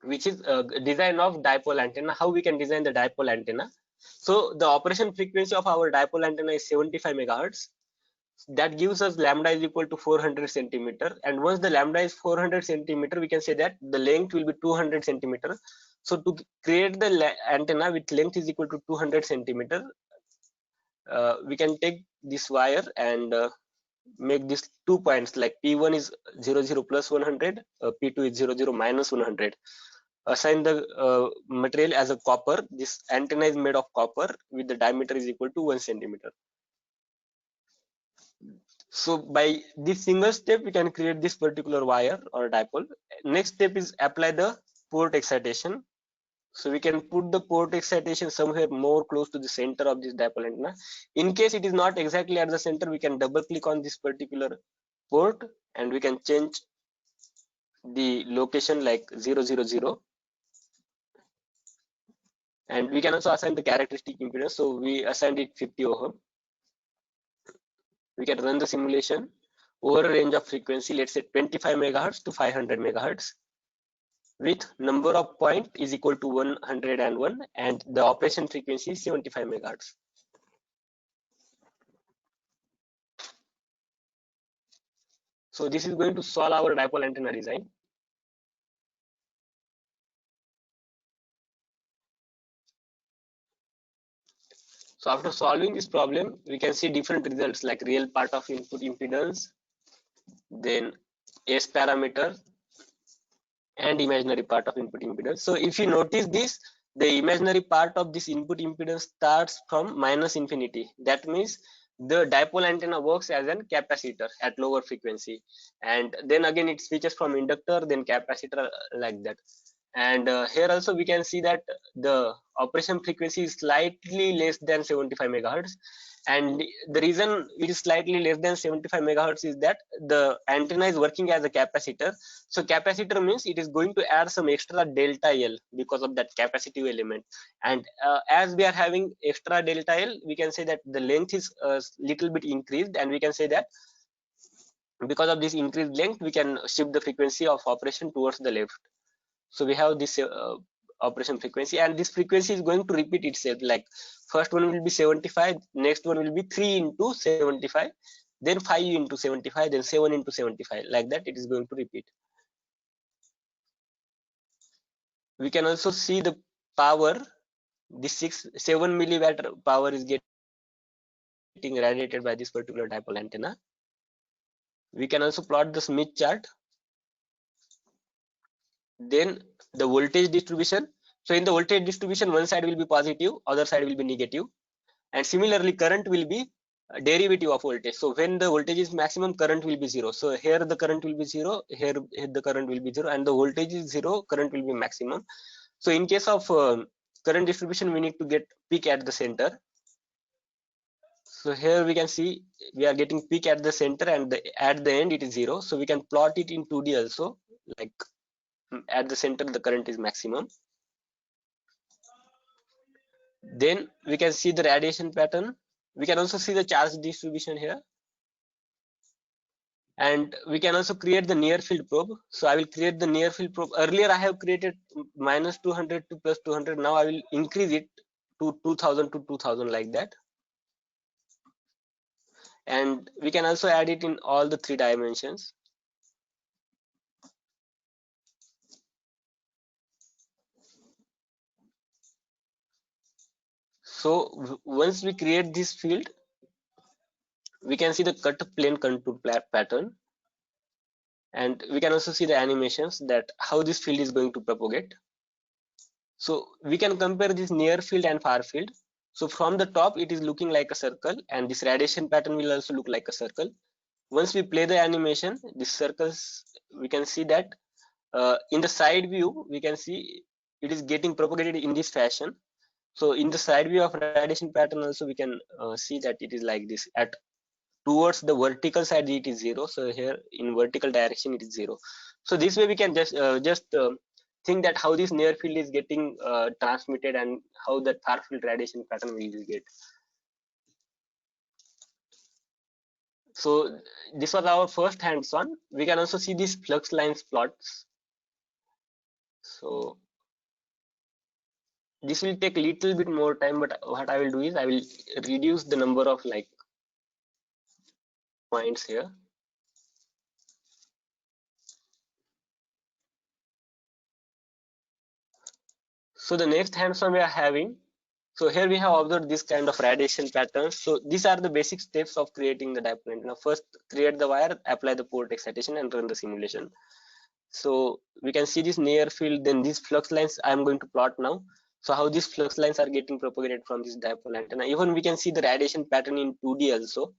which is design of dipole antenna. How we can design the dipole antenna? So the operation frequency of our dipole antenna is 75 megahertz. That gives us lambda is equal to 400 centimeter, and once the lambda is 400 centimeter, we can say that the length will be 200 centimeter. So to create the antenna with length is equal to 200 centimeter, we can take this wire and make these 2 points, like P1 is 00 plus 100, P2 is 00 minus 100. Assign the material as a copper. This antenna is made of copper with the diameter is equal to 1 centimeter. So by this single step, we can create this particular wire or dipole. Next step is apply the port excitation. So we can put the port excitation somewhere more close to the center of this dipole antenna. In case it is not exactly at the center, we can double click on this particular port and we can change the location like 000. And we can also assign the characteristic impedance. So we assigned it 50 ohm. We can run the simulation over a range of frequency, let's say 25 megahertz to 500 megahertz, with number of point is equal to 101, and the operation frequency is 75 megahertz. So this is going to solve our dipole antenna design. So after solving this problem, we can see different results like real part of input impedance, then S parameter, and imaginary part of input impedance. So if you notice this, the imaginary part of this input impedance starts from minus infinity. That means the dipole antenna works as an capacitor at lower frequency, and then again it switches from inductor, then capacitor, like that. And here also we can see that the operation frequency is slightly less than 75 megahertz, and the reason it is slightly less than 75 megahertz is that the antenna is working as a capacitor. So capacitor means it is going to add some extra delta L because of that capacitive element, and as we are having extra delta L, we can say that the length is a little bit increased, and we can say that because of this increased length we can shift the frequency of operation towards the left. So we have this operation frequency, and this frequency is going to repeat itself. Like first one will be 75, next one will be 3 into 75, then 5 into 75, then 7 into 75, like that it is going to repeat. We can also see the power. This 7 milliwatt power is getting radiated by this particular dipole antenna. We can also plot the Smith chart. Then the voltage distribution. So in the voltage distribution, one side will be positive, other side will be negative, and similarly current will be a derivative of voltage. So when the voltage is maximum, current will be 0. So here the current will be 0, here the current will be 0, and the voltage is 0, current will be maximum. So in case of current distribution, we need to get peak at the center. So here we can see we are getting peak at the center, and at the end it is 0. So we can plot it in 2D also, like at the center the current is maximum. Then we can see the radiation pattern. We can also see the charge distribution here, and we can also create the near field probe. So I will create the near field probe. Earlier I have created minus 200 to plus 200. Now I will increase it to 2000 to 2000, like that. And we can also add it in all the 3 dimensions. So once we create this field, we can see the cut plane contour pattern, and we can also see the animations that how this field is going to propagate. So we can compare this near field and far field. So from the top it is looking like a circle, and this radiation pattern will also look like a circle. Once we play the animation, these circles, we can see that in the side view we can see it is getting propagated in this fashion. So in the side view of radiation pattern also we can see that it is like this. At towards the vertical side it is 0. So here in vertical direction it is 0. So this way we can just think that how this near field is getting transmitted, and how that far field radiation pattern will get. So this was our first hands-on. We can also see these flux lines plots. So this will take a little bit more time, but what I will do is I will reduce the number of like points here. So the next hands-on we are having. So here we have observed this kind of radiation patterns. So these are the basic steps of creating the dipole antenna. First, create the wire, apply the port excitation, and run the simulation. So we can see this near field, then these flux lines I am going to plot now. So how these flux lines are getting propagated from this dipole antenna. Even we can see the radiation pattern in 2D also.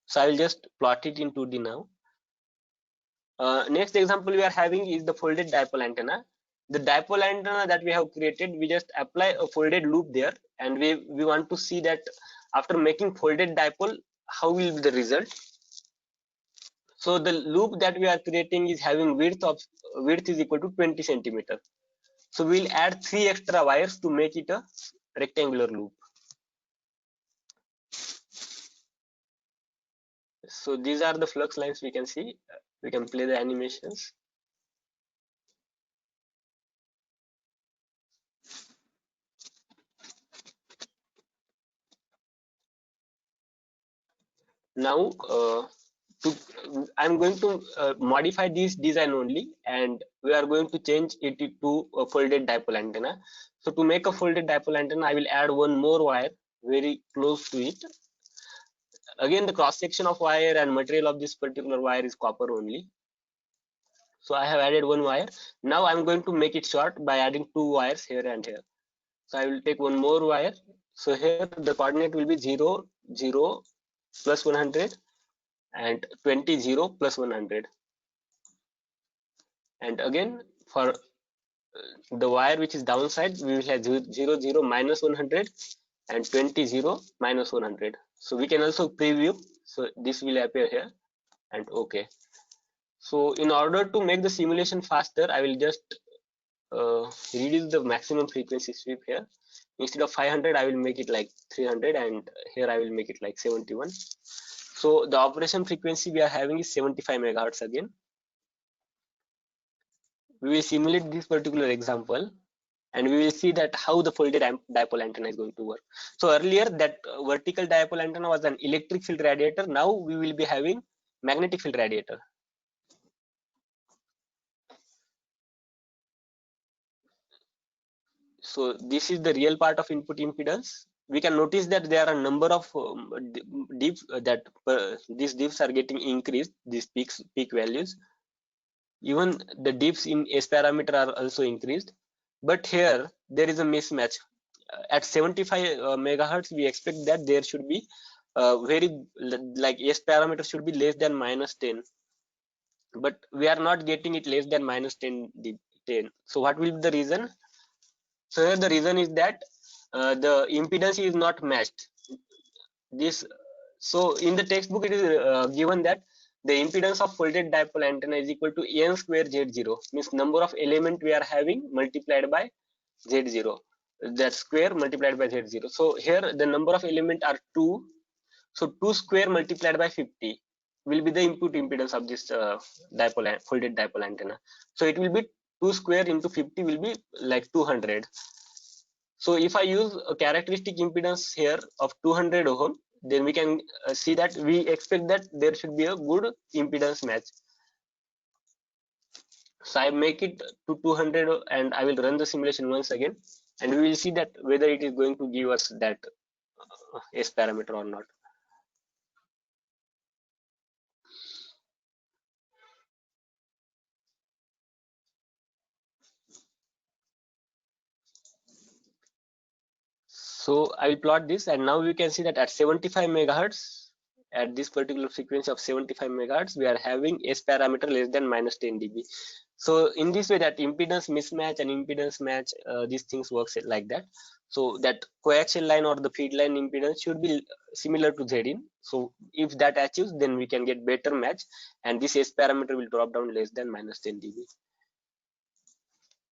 So I will just plot it in 2D now. Next example we are having is the folded dipole antenna. The dipole antenna that we have created, we just apply a folded loop there, and we want to see that after making folded dipole, how will be the result. So the loop that we are creating is having width is equal to 20 centimeter. So we'll add 3 extra wires to make it a rectangular loop. So these are the flux lines we can see. We can play the animations. Now I'm going to modify this design only, and we are going to change it to a folded dipole antenna. So to make a folded dipole antenna, I will add one more wire very close to it. Again, the cross section of wire and material of this particular wire is copper only. So I have added one wire. Now I'm going to make it short by adding 2 wires here and here. So I will take one more wire. So here the coordinate will be 0, 0, plus 100 and 20, 0, plus 100. And again, for the wire which is downside, we will have 0, 0, minus 100 and 20, 0, minus 100. So we can also preview. So this will appear here, and okay. So in order to make the simulation faster, I will just reduce the maximum frequency sweep here. Instead of 500, I will make it like 300, and here I will make it like 71. So the operation frequency we are having is 75 megahertz again. We will simulate this particular example, and we will see that how the folded dipole antenna is going to work. So earlier that vertical dipole antenna was an electric field radiator. Now we will be having magnetic field radiator. So this is the real part of input impedance. We can notice that there are a number of dips these dips are getting increased, these peak values. Even the dips in S parameter are also increased, but here there is a mismatch. At 75 megahertz, we expect that there should be very like S parameter should be less than minus 10, but we are not getting it less than minus 10. So what will be the reason? So here the reason is that the impedance is not matched. This so in the textbook it is given that the impedance of folded dipole antenna is equal to n square z0, means number of element we are having multiplied by z0, that square multiplied by z0. So here the number of element are 2, so 2 square multiplied by 50 will be the input impedance of this folded dipole antenna. So it will be 2 square into 50 will be like 200. So if I use a characteristic impedance here of 200 ohm, then we can see that we expect that there should be a good impedance match. So I make it to 200 and I will run the simulation once again, and we will see that whether it is going to give us that S parameter or not. So I will plot this, and now we can see that at 75 megahertz, at this particular frequency of 75 megahertz, we are having S parameter less than minus 10 dB. So in this way, that impedance mismatch and impedance match, these things works like that. So that coaxial line or the feed line impedance should be similar to Zin. So if that achieves, then we can get better match, and this S parameter will drop down less than minus 10 dB.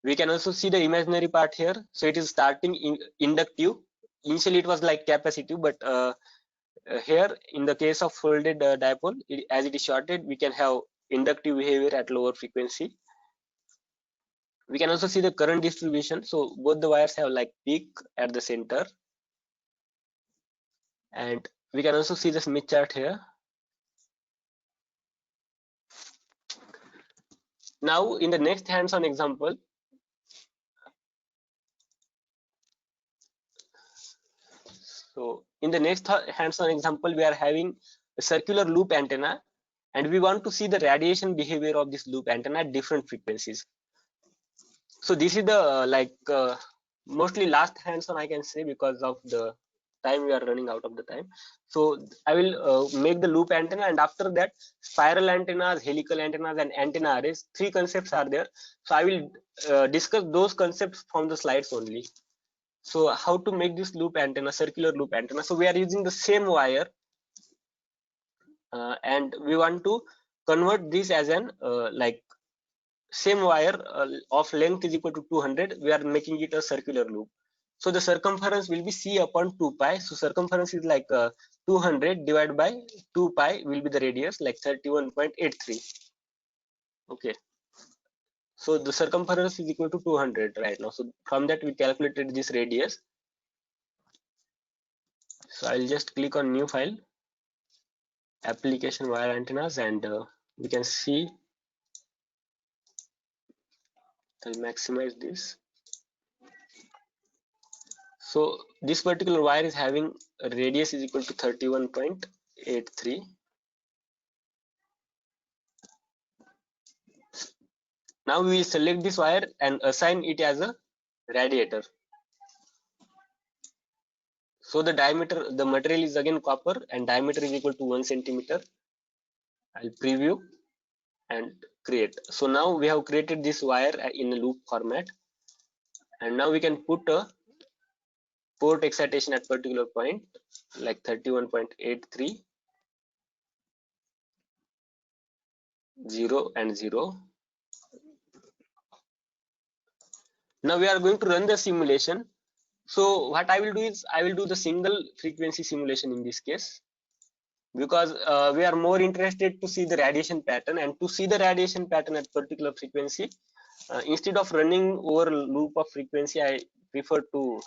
We can also see the imaginary part here. So it is starting in inductive. Initially it was like capacitive, but here in the case of folded dipole, as it is shorted, we can have inductive behavior at lower frequency. We can also see the current distribution. So both the wires have like peak at the center, and we can also see the Smith chart here. Now in the next hands-on example, so in the next hands-on example, we are having a circular loop antenna, and we want to see the radiation behavior of this loop antenna at different frequencies. So this is the mostly last hands-on I can say, because of the time we are running out of the time. So I will make the loop antenna, and after that spiral antennas, helical antennas, and antenna arrays, 3 concepts are there. So I will discuss those concepts from the slides only. So how to make this loop antenna, circular loop antenna? So we are using the same wire, and we want to convert this as an same wire of length is equal to 200, we are making it a circular loop. So the circumference will be c upon 2 pi. So circumference is like 200 divided by 2 pi will be the radius, like 31.83. Okay. So the circumference is equal to 200 right now. So from that we calculated this radius. So I'll just click on new file, application wire antennas, and we can see. I'll maximize this. So this particular wire is having a radius is equal to 31.83. Now we will select this wire and assign it as a radiator. So the diameter, the material is again copper and diameter is equal to 1 centimeter. I'll preview and create. So now we have created this wire in a loop format, and now we can put a port excitation at particular point like 31.83, 0 and 0. Now we are going to run the simulation. So what I will do is I will do the single frequency simulation in this case, because we are more interested to see the radiation pattern, and to see the radiation pattern at particular frequency, instead of running over a loop of frequency, I prefer to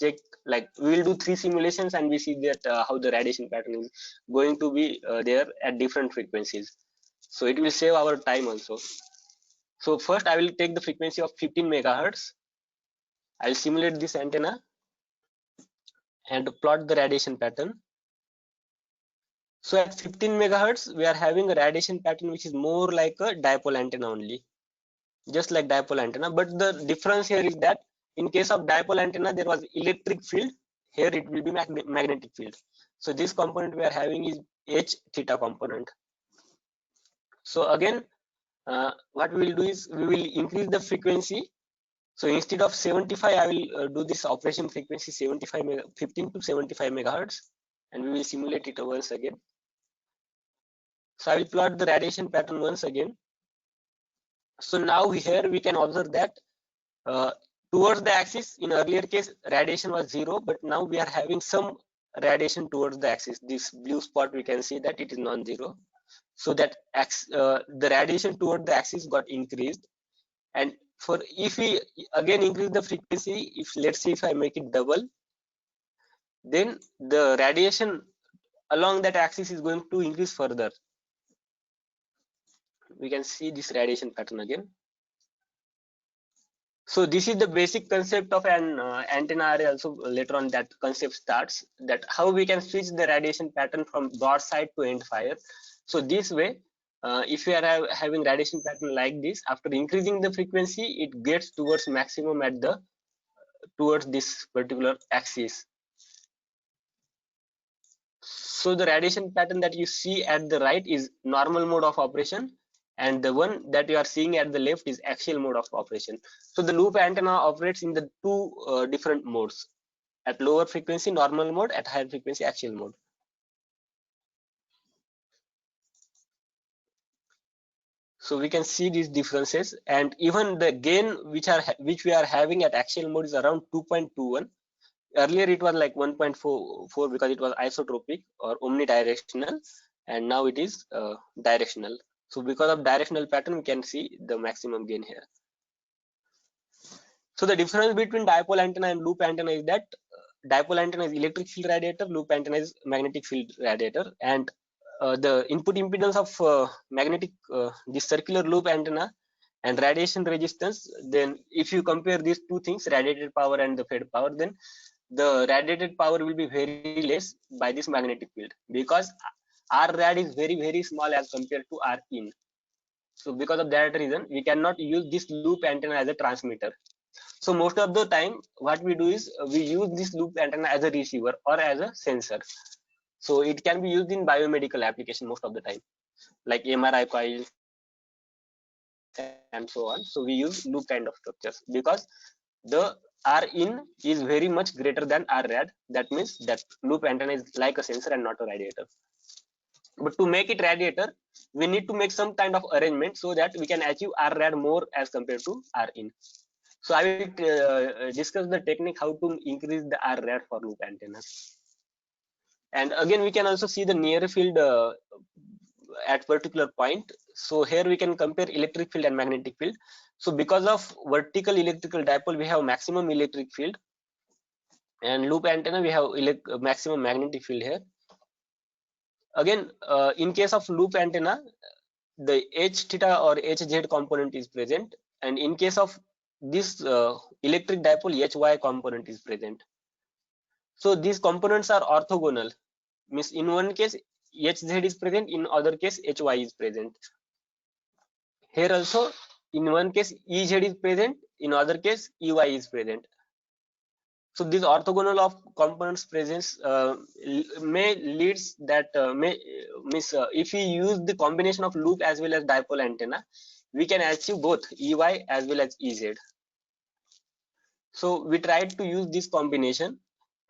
check, like we will do 3 simulations and we see that how the radiation pattern is going to be there at different frequencies. So it will save our time also. So first I will take the frequency of 15 megahertz. I'll simulate this antenna and plot the radiation pattern. So at 15 megahertz, we are having a radiation pattern which is more like a dipole antenna only, just like dipole antenna. But the difference here is that in case of dipole antenna, there was electric field. Here it will be magnetic field. So this component we are having is H theta component. So again, what we will do is we will increase the frequency. So instead of 75, I will do this operation frequency 15 to 75 megahertz, and we will simulate it once again. So I will plot the radiation pattern once again. So now here we can observe that towards the axis, in earlier case radiation was 0, but now we are having some radiation towards the axis. This blue spot, we can see that it is non-zero. So that the radiation toward the axis got increased. And for if we again increase the frequency, if let's say if I make it double, then the radiation along that axis is going to increase further. We can see this radiation pattern again. So this is the basic concept of an antenna array. Also later on that concept starts, that how we can switch the radiation pattern from broadside to end fire. So this way, if we are having radiation pattern like this, after increasing the frequency, it gets towards maximum at the towards this particular axis. So the radiation pattern that you see at the right is normal mode of operation, and the one that you are seeing at the left is axial mode of operation. So the loop antenna operates in the two different modes: at lower frequency normal mode, at higher frequency axial mode. So we can see these differences, and even the gain which we are having at axial mode is around 2.21. Earlier it was like 1.44 because it was isotropic or omnidirectional, and now it is directional. So because of directional pattern, we can see the maximum gain here. So the difference between dipole antenna and loop antenna is that dipole antenna is electric field radiator, loop antenna is magnetic field radiator, and the input impedance of magnetic this circular loop antenna and radiation resistance, then if you compare these two things, radiated power and the fed power, then the radiated power will be very less by this magnetic field, because R rad is very small as compared to R in. So because of that reason, we cannot use this loop antenna as a transmitter. So most of the time what we do is we use this loop antenna as a receiver or as a sensor. So it can be used in biomedical application most of the time, like MRI coils and so on. So we use loop kind of structures because the R in is very much greater than R rad. That means that loop antenna is like a sensor and not a radiator. But to make it radiator, we need to make some kind of arrangement so that we can achieve rrad more as compared to rin. So I will discuss the technique how to increase the rrad for loop antennas. And again, we can also see the near field at particular point. So here we can compare electric field and magnetic field. So because of vertical electrical dipole, we have maximum electric field, and loop antenna we have maximum magnetic field here. Again, in case of loop antenna, the h theta or hz component is present, and in case of this electric dipole, hy component is present. So these components are orthogonal, means in one case hz is present, in other case hy is present. Here also, in one case ez is present, in other case ey is present. So this orthogonal of components presence may leads that if we use the combination of loop as well as dipole antenna, we can achieve both ey as well as ez. So we tried to use this combination,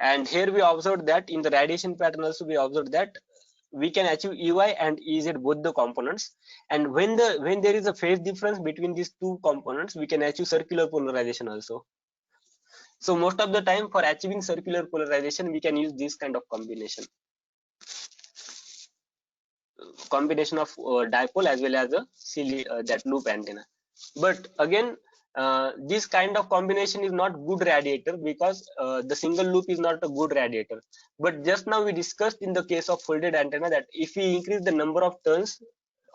and here we observed that in the radiation pattern also we observed that we can achieve ey and ez both the components, and when there is a phase difference between these two components, we can achieve circular polarization also. So most of the time for achieving circular polarization, we can use this kind of combination of dipole as well as a that loop antenna. But again, this kind of combination is not good radiator, because the single loop is not a good radiator. But just now we discussed in the case of folded antenna that if we increase the number of turns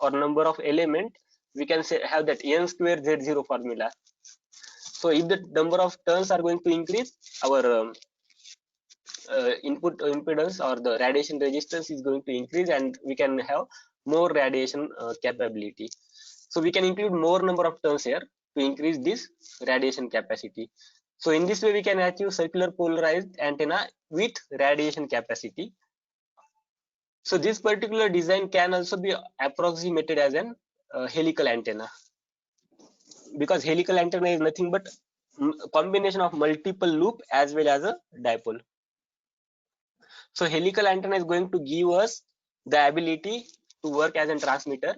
or number of element, we can say have that n square z0 formula. So if the number of turns are going to increase, our input impedance or the radiation resistance is going to increase, and we can have more radiation capability. So we can include more number of turns here to increase this radiation capacity. So in this way we can achieve circular polarized antenna with radiation capacity. So this particular design can also be approximated as an helical antenna, because helical antenna is nothing but combination of multiple loop as well as a dipole. So helical antenna is going to give us the ability to work as a transmitter.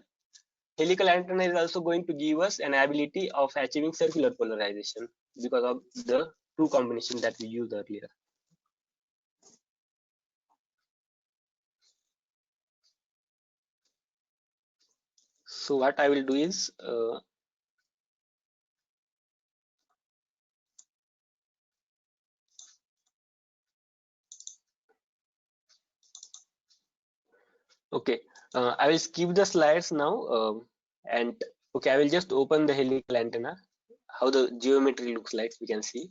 Helical antenna is also going to give us an ability of achieving circular polarization because of the two combinations that we used earlier. So what I will do is okay, I will skip the slides now, and okay, I will just open the helical antenna. How the geometry looks like, we can see.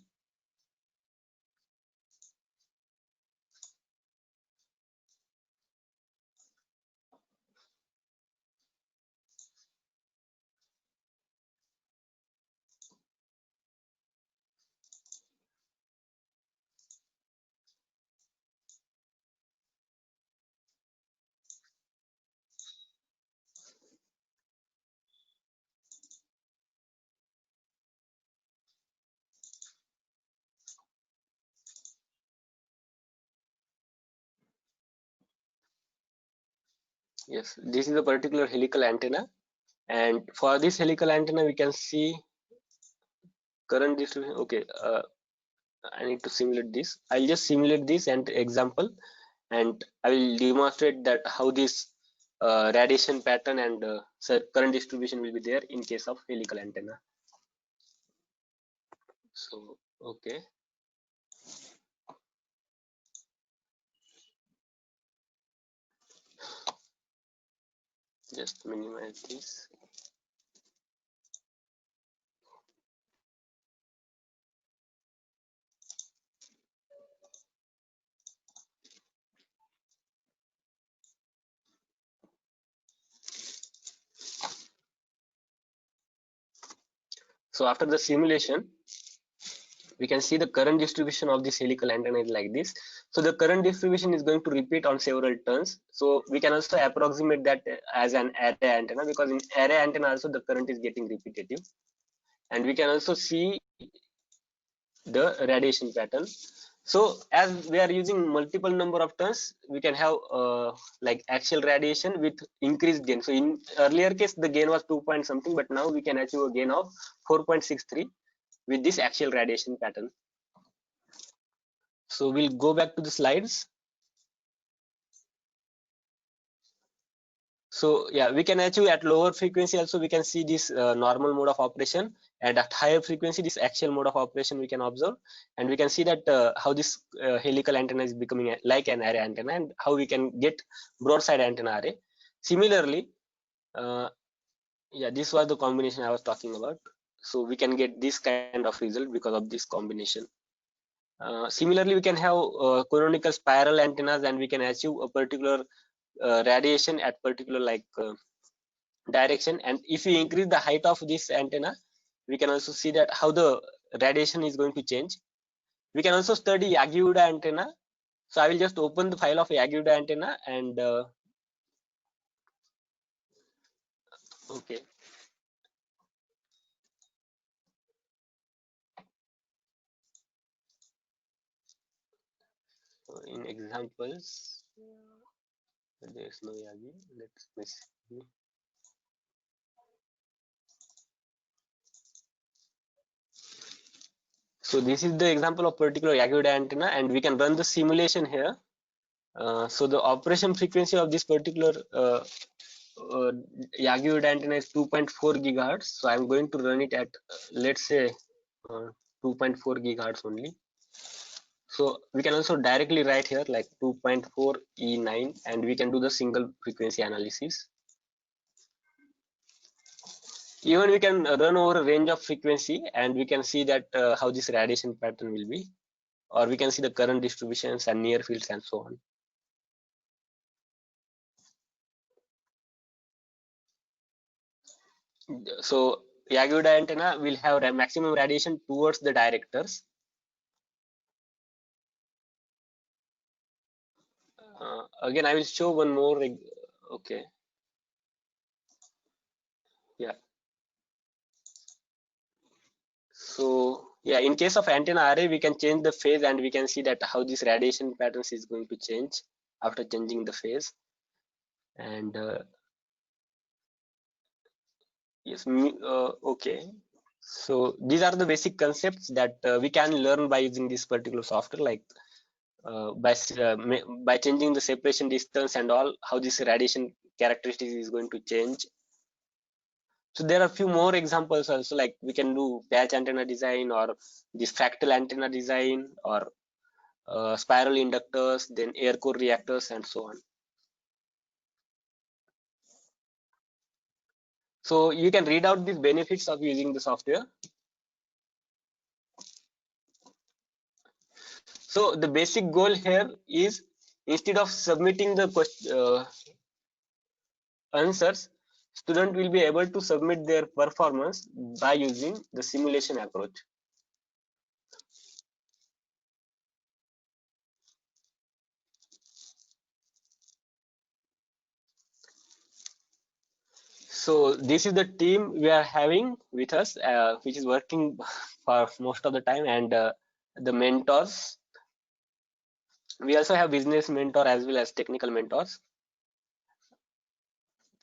Yes, this is a particular helical antenna, and for this helical antenna we can see current distribution. Okay, I need to simulate this. I'll just simulate this and example, and I will demonstrate that how this radiation pattern and current distribution will be there in case of helical antenna. So okay, just minimize this. So after the simulation, we can see the current distribution of this helical antenna is like this. So the current distribution is going to repeat on several turns. So we can also approximate that as an array antenna, because in array antenna also the current is getting repetitive. And we can also see the radiation pattern. So as we are using multiple number of turns, we can have like axial radiation with increased gain. So in earlier case, the gain was 2 point something, but now we can achieve a gain of 4.63 with this axial radiation pattern. So we'll go back to the slides. So yeah, we can achieve at lower frequency also. We can see this normal mode of operation, and at higher frequency, this axial mode of operation we can observe, and we can see that how this helical antenna is becoming like an array antenna, and how we can get broadside antenna array. Similarly, yeah, this was the combination I was talking about. So we can get this kind of result because of this combination. Similarly, we can have canonical spiral antennas, and we can achieve a particular radiation at particular like direction. And if we increase the height of this antenna, we can also see that how the radiation is going to change. We can also study Yagi-Uda antenna. So I will just open the file of Yagi-Uda antenna and okay. So in examples, there is no Yagi. Let's see. So this is the example of particular Yagi-Uda antenna, and we can run the simulation here. So the operation frequency of this particular Yagi-Uda antenna is 2.4 gigahertz. So I'm going to run it at let's say 2.4 gigahertz only. So we can also directly write here like 2.4 E9, and we can do the single frequency analysis. Even we can run over a range of frequency, and we can see that how this radiation pattern will be, or we can see the current distributions and near fields and so on. So Yagi-Uda antenna will have maximum radiation towards the directors. Again, I will show one more. Okay. Yeah. So yeah, in case of antenna array, we can change the phase, and we can see that how this radiation patterns is going to change after changing the phase. And yes, okay. So these are the basic concepts that we can learn by using this particular software, like by changing the separation distance and all, how this radiation characteristics is going to change. So there are a few more examples also, like we can do patch antenna design, or this fractal antenna design, or spiral inductors, then air core reactors, and so on. So you can read out these benefits of using the software. So the basic goal here is, instead of submitting the answers, student will be able to submit their performance by using the simulation approach. So this is the team we are having with us, which is working for most of the time, and the mentors. We also have business mentor as well as technical mentors.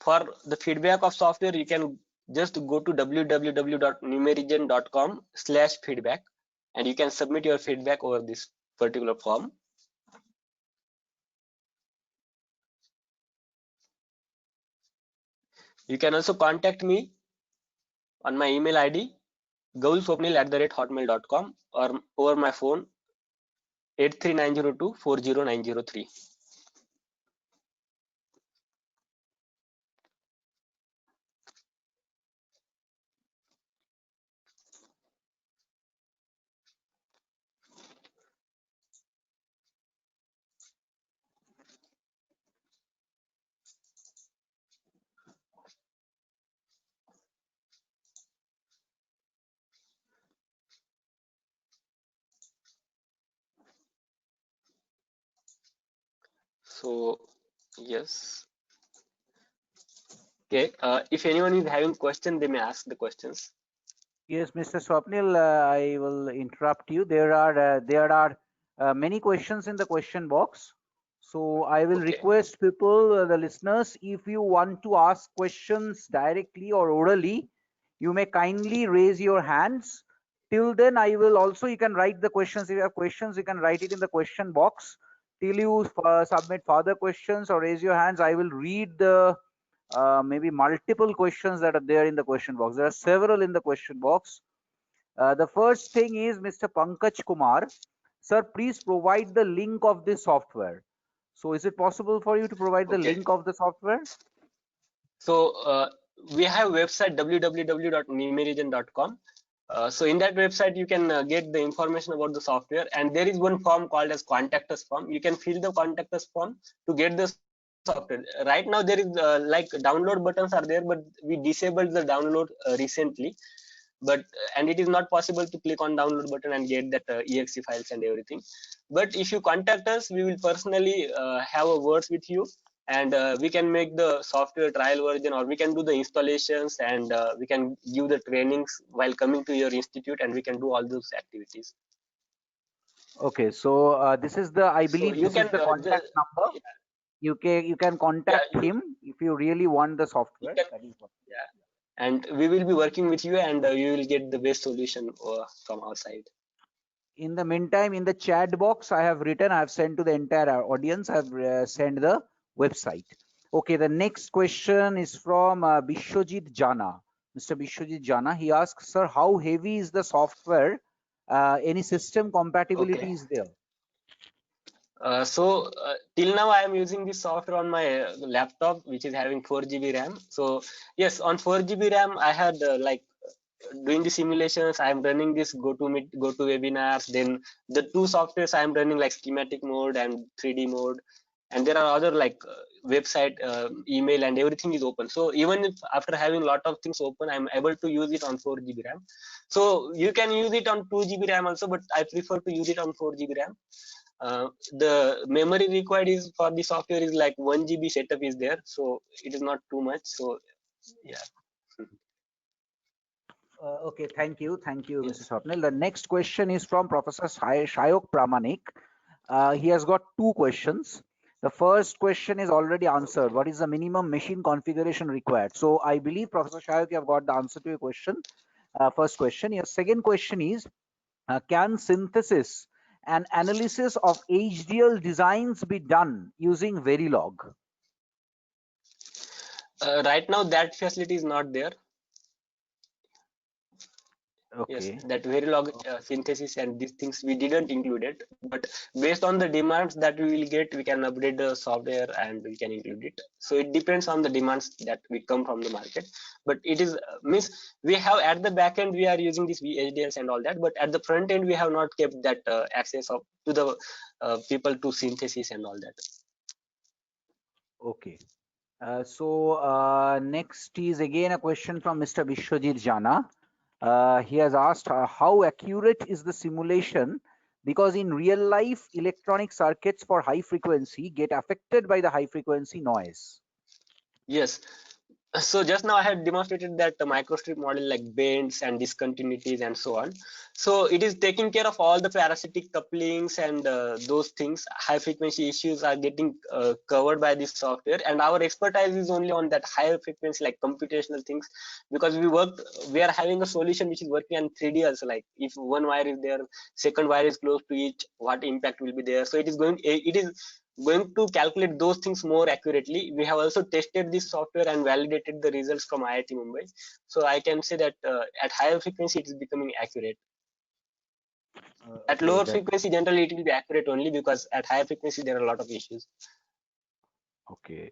For the feedback of software, you can just go to www.numerigen.com/feedback, and you can submit your feedback over this particular form. You can also contact me on my email ID gaulswapnil@hotmail.com, or over my phone 83902 40903. So yes, okay. If anyone is having question, they may ask the questions. Yes, Mr. Swapnil, I will interrupt you. There are Many questions in the question box. So I will Okay. request people, the listeners, if you want to ask questions directly or orally, you may kindly raise your hands. Till then, I will also, you can write the questions. If you have questions, you can write it in the question box. Till you submit further questions or raise your hands, I will read the maybe multiple questions that are there in the question box. There are several in the question box. The first thing is Mr. Pankaj Kumar. Sir, please provide the link of this software. So is it possible for you to provide the Okay. link of the software? So we have website www.nimerigen.com. So in that website, you can get the information about the software, and there is one form called as contact us form. You can fill the contact us form to get the software. Right now, there is like download buttons are there, but we disabled the download recently. But and it is not possible to click on download button and get that exe files and everything. But if you contact us, we will personally have a words with you, and we can make the software trial version, or we can do the installations, and we can give the trainings while coming to your institute, and we can do all those activities. Okay, so this is the, I So believe you this is can the contact number. You can yeah, contact him if you really want the you software. can, That is what. yeah, and we will be working with you, and you will get the best solution from our side. In the meantime, in the chat box, I have written, I have sent to the entire audience, I have sent the website. Okay, the next question is from Bishwajit Jana. Mr. Bishwajit Jana, he asks, sir, how heavy is the software? Any system compatibility Okay. is there? Till now I am using this software on my laptop, which is having 4 GB RAM. So yes, on 4 GB RAM, I had doing the simulations. I am running this GoToMeet, GoToWebinars. Then the two softwares I am running like schematic mode and 3D mode, and there are other like website, email, and everything is open. So even if after having a lot of things open, I am able to use it on 4 GB RAM. So you can use it on 2 GB RAM also, but I prefer to use it on 4 GB RAM. The memory required is for the software is like 1 GB setup is there, so it is not too much. So yeah. Okay, thank you. Thank you, Mr. Yes. Swapnil. The next question is from Professor Shayok Pramanik. He has got two questions. The first question is already answered. What is the minimum machine configuration required? So I believe, Professor Shayok, you have got the answer to your question. First question. Your second question is, can synthesis and analysis of HDL designs be done using Verilog? Right now that facility is not there. Yes, Okay. that Verilog synthesis and these things we didn't include it, but based on the demands that we will get, we can update the software and we can include it. So it depends on the demands that we come from the market. But it is means we have at the back end we are using these VHDLs and all that, but at the front end we have not kept that access of to the people to synthesis and all that. Okay. Next is again a question from Mr. Bishwajit Jana. He has asked, how accurate is the simulation? Because in real life, electronic circuits for high frequency get affected by the high frequency noise. Yes. So just now I had demonstrated that the microstrip model like bends and discontinuities and so on. So it is taking care of all the parasitic couplings and those things. High frequency issues are getting covered by this software, and our expertise is only on that higher frequency like computational things, because we are having a solution which is working on 3D also, like if one wire is there, second wire is close to each, what impact will be there. So it is going to calculate those things more accurately. We have also tested this software and validated the results from IIT Mumbai. So I can say that at higher frequency it is becoming accurate. At Okay, lower that frequency generally it will be accurate only because at higher frequency there are a lot of issues. okay,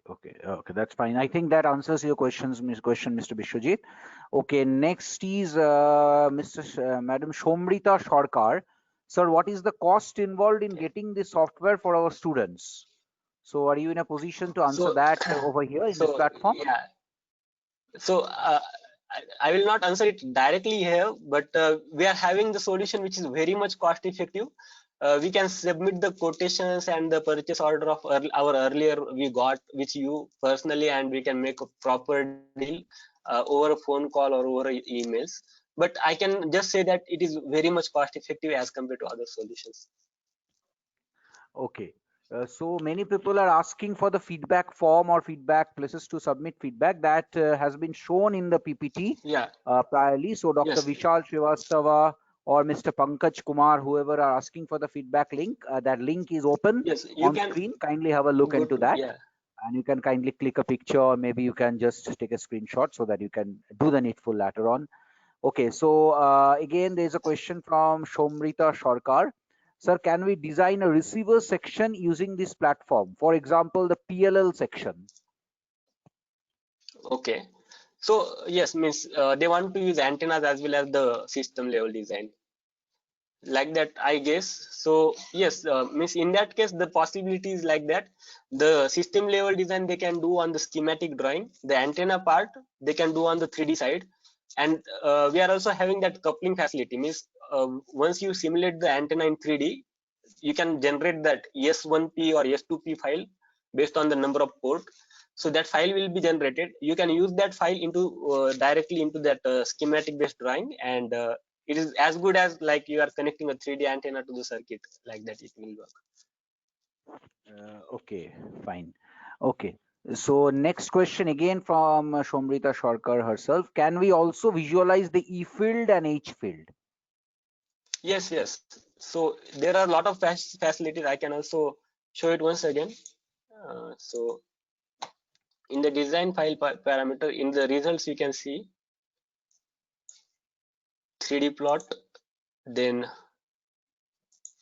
that's fine. I think that answers your questions, Mr. Bishwajit. Okay, next is Madam Shomrita Sharkar. Sir, what is the cost involved in getting this software for our students? So are you in a position to answer So that over here in this so platform? yeah, so I will not answer it directly here, but we are having the solution which is very much cost effective. We can submit the quotations and the purchase order of our earlier we got with you personally, and we can make a proper deal over a phone call or over emails. But I can just say that it is very much cost effective as compared to other solutions. Okay. So many people are asking for the feedback form or feedback places to submit feedback that has been shown in the PPT Yeah. priorly. So Dr. Yes. Vishal Srivastava or Mr. Pankaj Kumar, whoever are asking for the feedback link, that link is open Yes. You on can screen. Kindly have a look go into to, that. yeah. And you can kindly click a picture, or maybe you can just take a screenshot so that you can do the needful later on. Okay, so again, there's a question from Shomrita Sharkar. Sir, can we design a receiver section using this platform? For example, the PLL section. Okay. So yes, means they want to use antennas as well as the system level design, like that, I guess. So yes, means in that case the possibility is like that. The system level design they can do on the schematic drawing, the antenna part they can do on the 3D side. And we are also having that coupling facility, means once you simulate the antenna in 3D, you can generate that S1P or S2P file based on the number of port. So that file will be generated. You can use that file into directly into that schematic based drawing, and it is as good as like you are connecting a 3D antenna to the circuit, like that it will work. Okay, fine. Okay. So next question again from Shomrita Sharkar herself. Can we also visualize the E field and H field? Yes, yes. So there are a lot of facilities. I can also show it once again. So in the design file parameter, in the results you can see 3D plot, then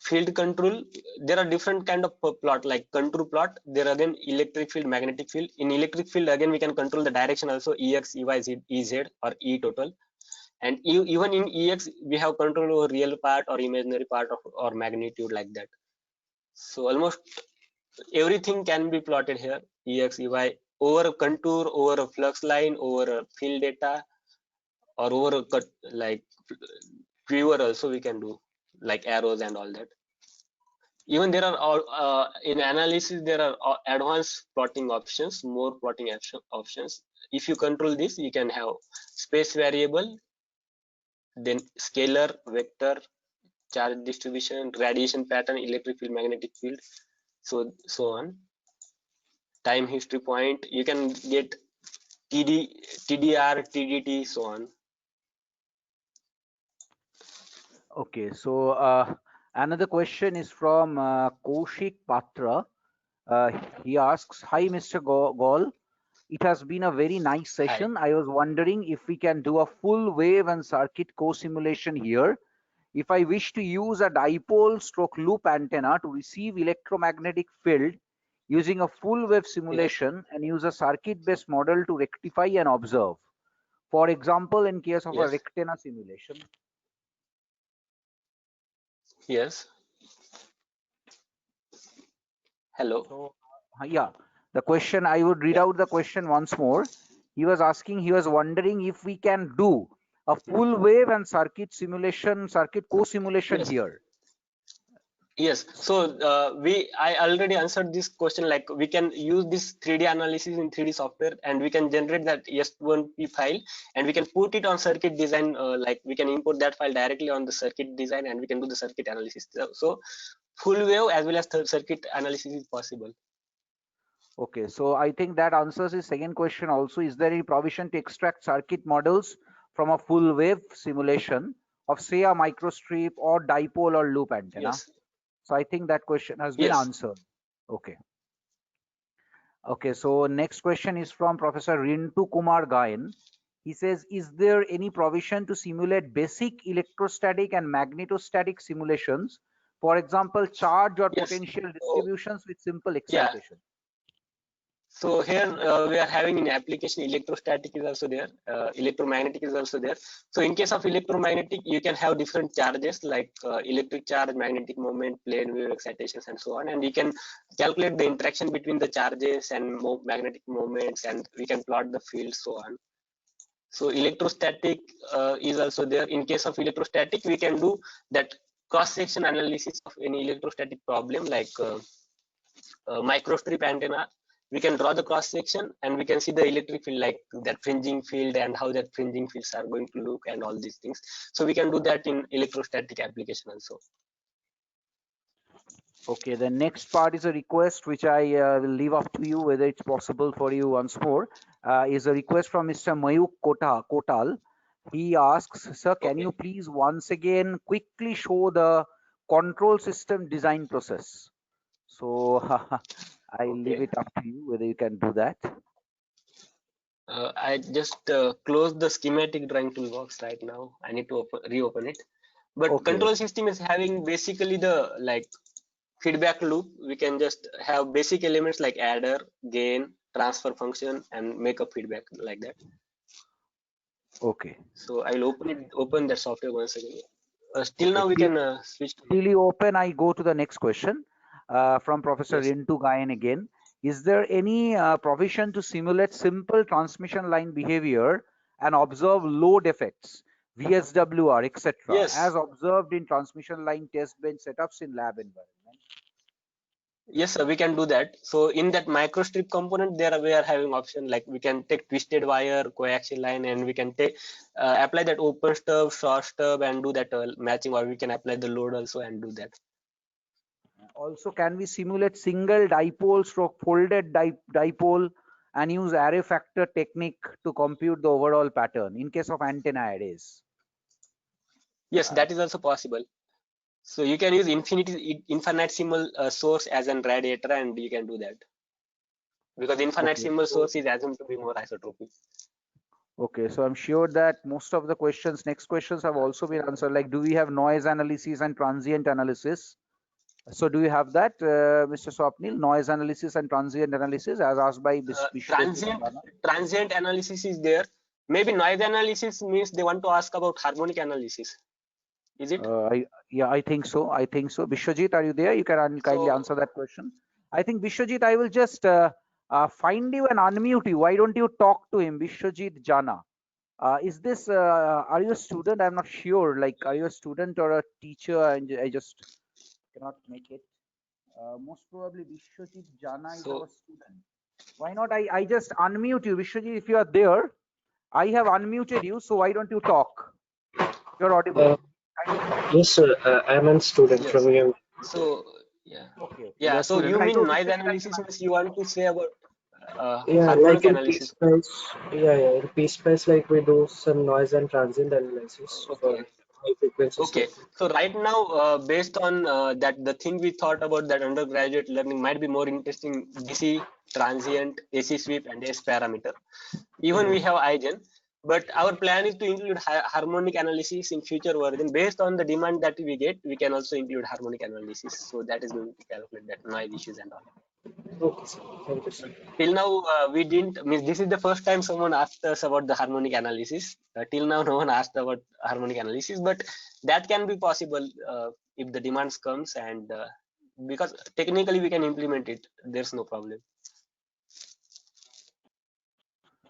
field control. There are different kind of plot, like contour plot. There are again electric field, magnetic field. In electric field again we can control the direction also, ex, ey, z, ez or e total. And even in ex we have control over real part or imaginary part of or magnitude, like that. So almost everything can be plotted here, ex, ey, over a contour, over a flux line, over a field data, or over a cut, like viewer also we can do, like arrows and all that. Even there are all in analysis there are advanced plotting options, more plotting options. If you control this, you can have space variable, then scalar, vector, charge distribution, radiation pattern, electric field, magnetic field, so on. Time history point, you can get td, tdr, tdt, so on. Okay, so another question is from Kaushik Patra. Uh, he asks, "Hi, Mr. Gaul. It has been a very nice Hi. session. I was wondering if we can do a full wave and circuit co-simulation here. If I wish to use a dipole stroke loop antenna to receive electromagnetic field using a full wave Yes. simulation and use a circuit-based model to rectify and observe. For example, in case of a Yes. rectenna simulation." Yes. Hello. So, yeah, the question, I would read Yeah. out the question once more. He was asking, he was wondering if we can do a full wave and circuit simulation, circuit co-simulation Yes. here. Yes, so I already answered this question. Like we can use this 3D analysis in 3D software, and we can generate that S1P file, and we can put it on circuit design. Like we can import that file directly on the circuit design, and we can do the circuit analysis. So full wave as well as circuit analysis is possible. Okay, so I think that answers his second question also. Is there any provision to extract circuit models from a full wave simulation of, say, a microstrip or dipole or loop antenna? Yes. So I think that question has been Yes. answered. Okay. Okay, so next question is from Professor Rintu Kumar Gayan. He says, is there any provision to simulate basic electrostatic and magnetostatic simulations? For example, charge or Yes. potential Oh, distributions with simple yeah. excitation. So here we are having in application electrostatic is also there, electromagnetic is also there. So in case of electromagnetic, you can have different charges like electric charge, magnetic moment, plane wave excitations, and so on. And you can calculate the interaction between the charges and magnetic moments, and we can plot the field, so on. So electrostatic is also there. In case of electrostatic, we can do that cross-section analysis of any electrostatic problem, like microstrip antenna. We can draw the cross section and we can see the electric field, like that fringing field and how that fringing fields are going to look and all these things. So we can do that in electrostatic application also. Okay, the next part is a request which I will leave up to you whether it's possible for you once more. Is a request from Mr. Mayuk Kotal. He asks, sir, can Okay. you please once again quickly show the control system design process? So I leave Okay. it up to you whether you can do that. I just closed the schematic drawing toolbox right now. I need to reopen it. But Okay, control okay. system is having basically the like feedback loop. We can just have basic elements like adder, gain, transfer function, and make a feedback like that. Okay. So I'll open that software once again. Still Okay. now we can switch to. Till you open, I go to the next question from Professor Yes. Rintu Gayan again. Is there any provision to simulate simple transmission line behavior and observe load effects, VSWR, etc., Yes. as observed in transmission line test bench setups in lab environment? Yes, sir, we can do that. So in that microstrip component, there we are having option like we can take twisted wire, coaxial line, and we can take apply that open stub, short stub, and do that matching, or we can apply the load also and do that. Also, can we simulate single dipole stroke folded dipole and use array factor technique to compute the overall pattern in case of antenna arrays? Yes, that is also possible. So you can use infinitesimal source as an radiator, and you can do that because infinitesimal Okay, so source is assumed to be more isotropic. okay, so I'm sure that most of the next questions have also been answered. Like, do we have noise analysis and transient analysis? So do you have that, Mr. Swapnil, noise analysis and transient analysis as asked by Vishwajit Transient Rana? transient analysis is there. Maybe noise analysis means they want to ask about harmonic analysis. Is it? Yeah, I think so. I think so. Vishwajit, are you there? You can kindly So answer that question. I think Vishwajit, I will just find you and unmute you. Why don't you talk to him, Vishwajit Jana? Is this, are you a student? I'm not sure. Like, are you a student or a teacher? And I just cannot make it. Most probably Vishwajit Jana is so our student. Why not I just unmute you, Vishwajit, if you are there. I have unmuted you, so why don't you talk? You're audible. Uh, Kindly talk. yes, sir. I'm a student yes. from UM. So yeah. Okay, okay. You're Yeah. a So student. you I mean told noise Vishwajit I can analysis means unmute you want to say about Yeah, like harmonic in analysis. PSpice. Yeah. In PSpice, like we do some noise and transient analysis for Okay. high frequency Okay, stuff. so right now, based on that, the thing we thought about that undergraduate learning might be more interesting DC, transient, AC sweep, and S parameter. Even we have iGen, but our plan is to include harmonic analysis in future version. Based on the demand that we get, we can also include harmonic analysis. So that is going to calculate that noise issues and all. Okay, sir. Thank you, sir. Till now, we didn't. I mean, this is the first time someone asked us about the harmonic analysis. Till now, no one asked about harmonic analysis, but that can be possible if the demands comes and because technically we can implement it. There's no problem.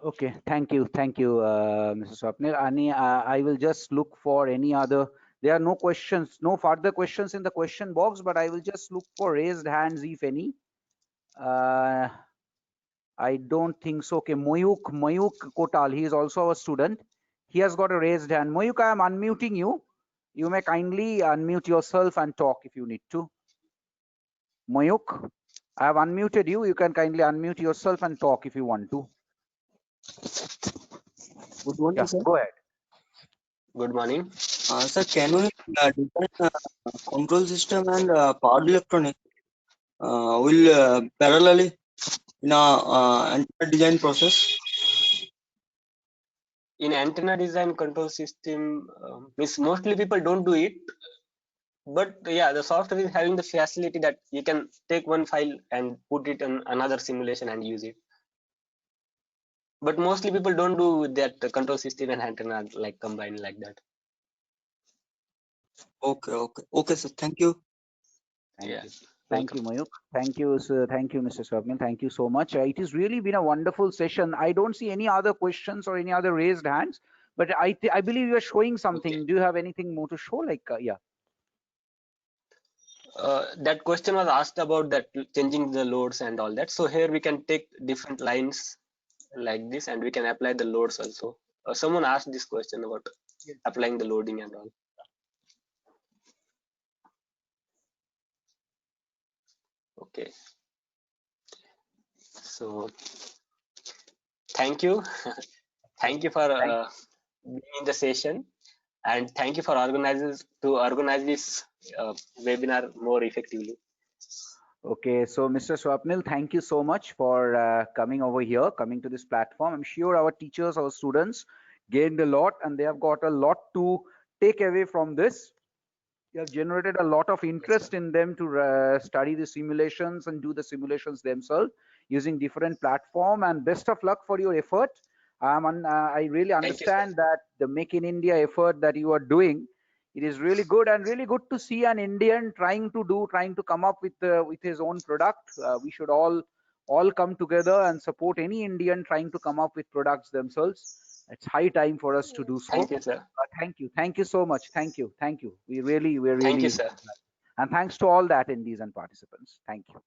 Okay, thank you, Mr. Swapnil. I will just look for any other. There are no questions, no further questions in the question box, but I will just look for raised hands if any. I don't think so. Okay, Mayuk Kotal, he is also a student. He has got a raised hand. Mayuk, I am unmuting you. You may kindly unmute yourself and talk if you need to. Mayuk, I have unmuted you. You can kindly unmute yourself and talk if you want to. Good morning, Yeah, sir. go ahead. Good morning. Sir, can we design control system and power electronic will parallelly in a entire design process? In antenna design control system, means mostly people don't do it, but yeah, the software is having the facility that you can take one file and put it in another simulation and use it. But mostly people don't do that control system and antenna like combined like that. Okay, sir. Thank you. Thank Yeah, you. Thank welcome. you, Mayuk. Thank you, sir. Thank you, Mr. Swapnil. Thank you so much. It has really been a wonderful session. I don't see any other questions or any other raised hands, but I believe you are showing something. Okay. Do you have anything more to show? Like, yeah. That question was asked about that changing the loads and all that. So here we can take different lines like this and we can apply the loads also. Someone asked this question about applying the loading and all. Okay. So thank you. Thank you for being in the session, and thank you for organize this webinar more effectively. Okay, so Mr. Swapnil, thank you so much for coming over here, coming to this platform. I'm sure our teachers, our students gained a lot, and they have got a lot to take away from this. You have generated a lot of interest in them to study the simulations and do the simulations themselves using different platform. And best of luck for your effort. I really Thank you, sir. understand that the Make in India effort that you are doing, it is really good, and really good to see an Indian trying to come up with his own product. We should all come together and support any Indian trying to come up with products themselves. It's high time for us to do so. Thank you, sir. Thank you so much. Thank you. We're Thank you, really, sir. and thanks to all the attendees and participants. Thank you.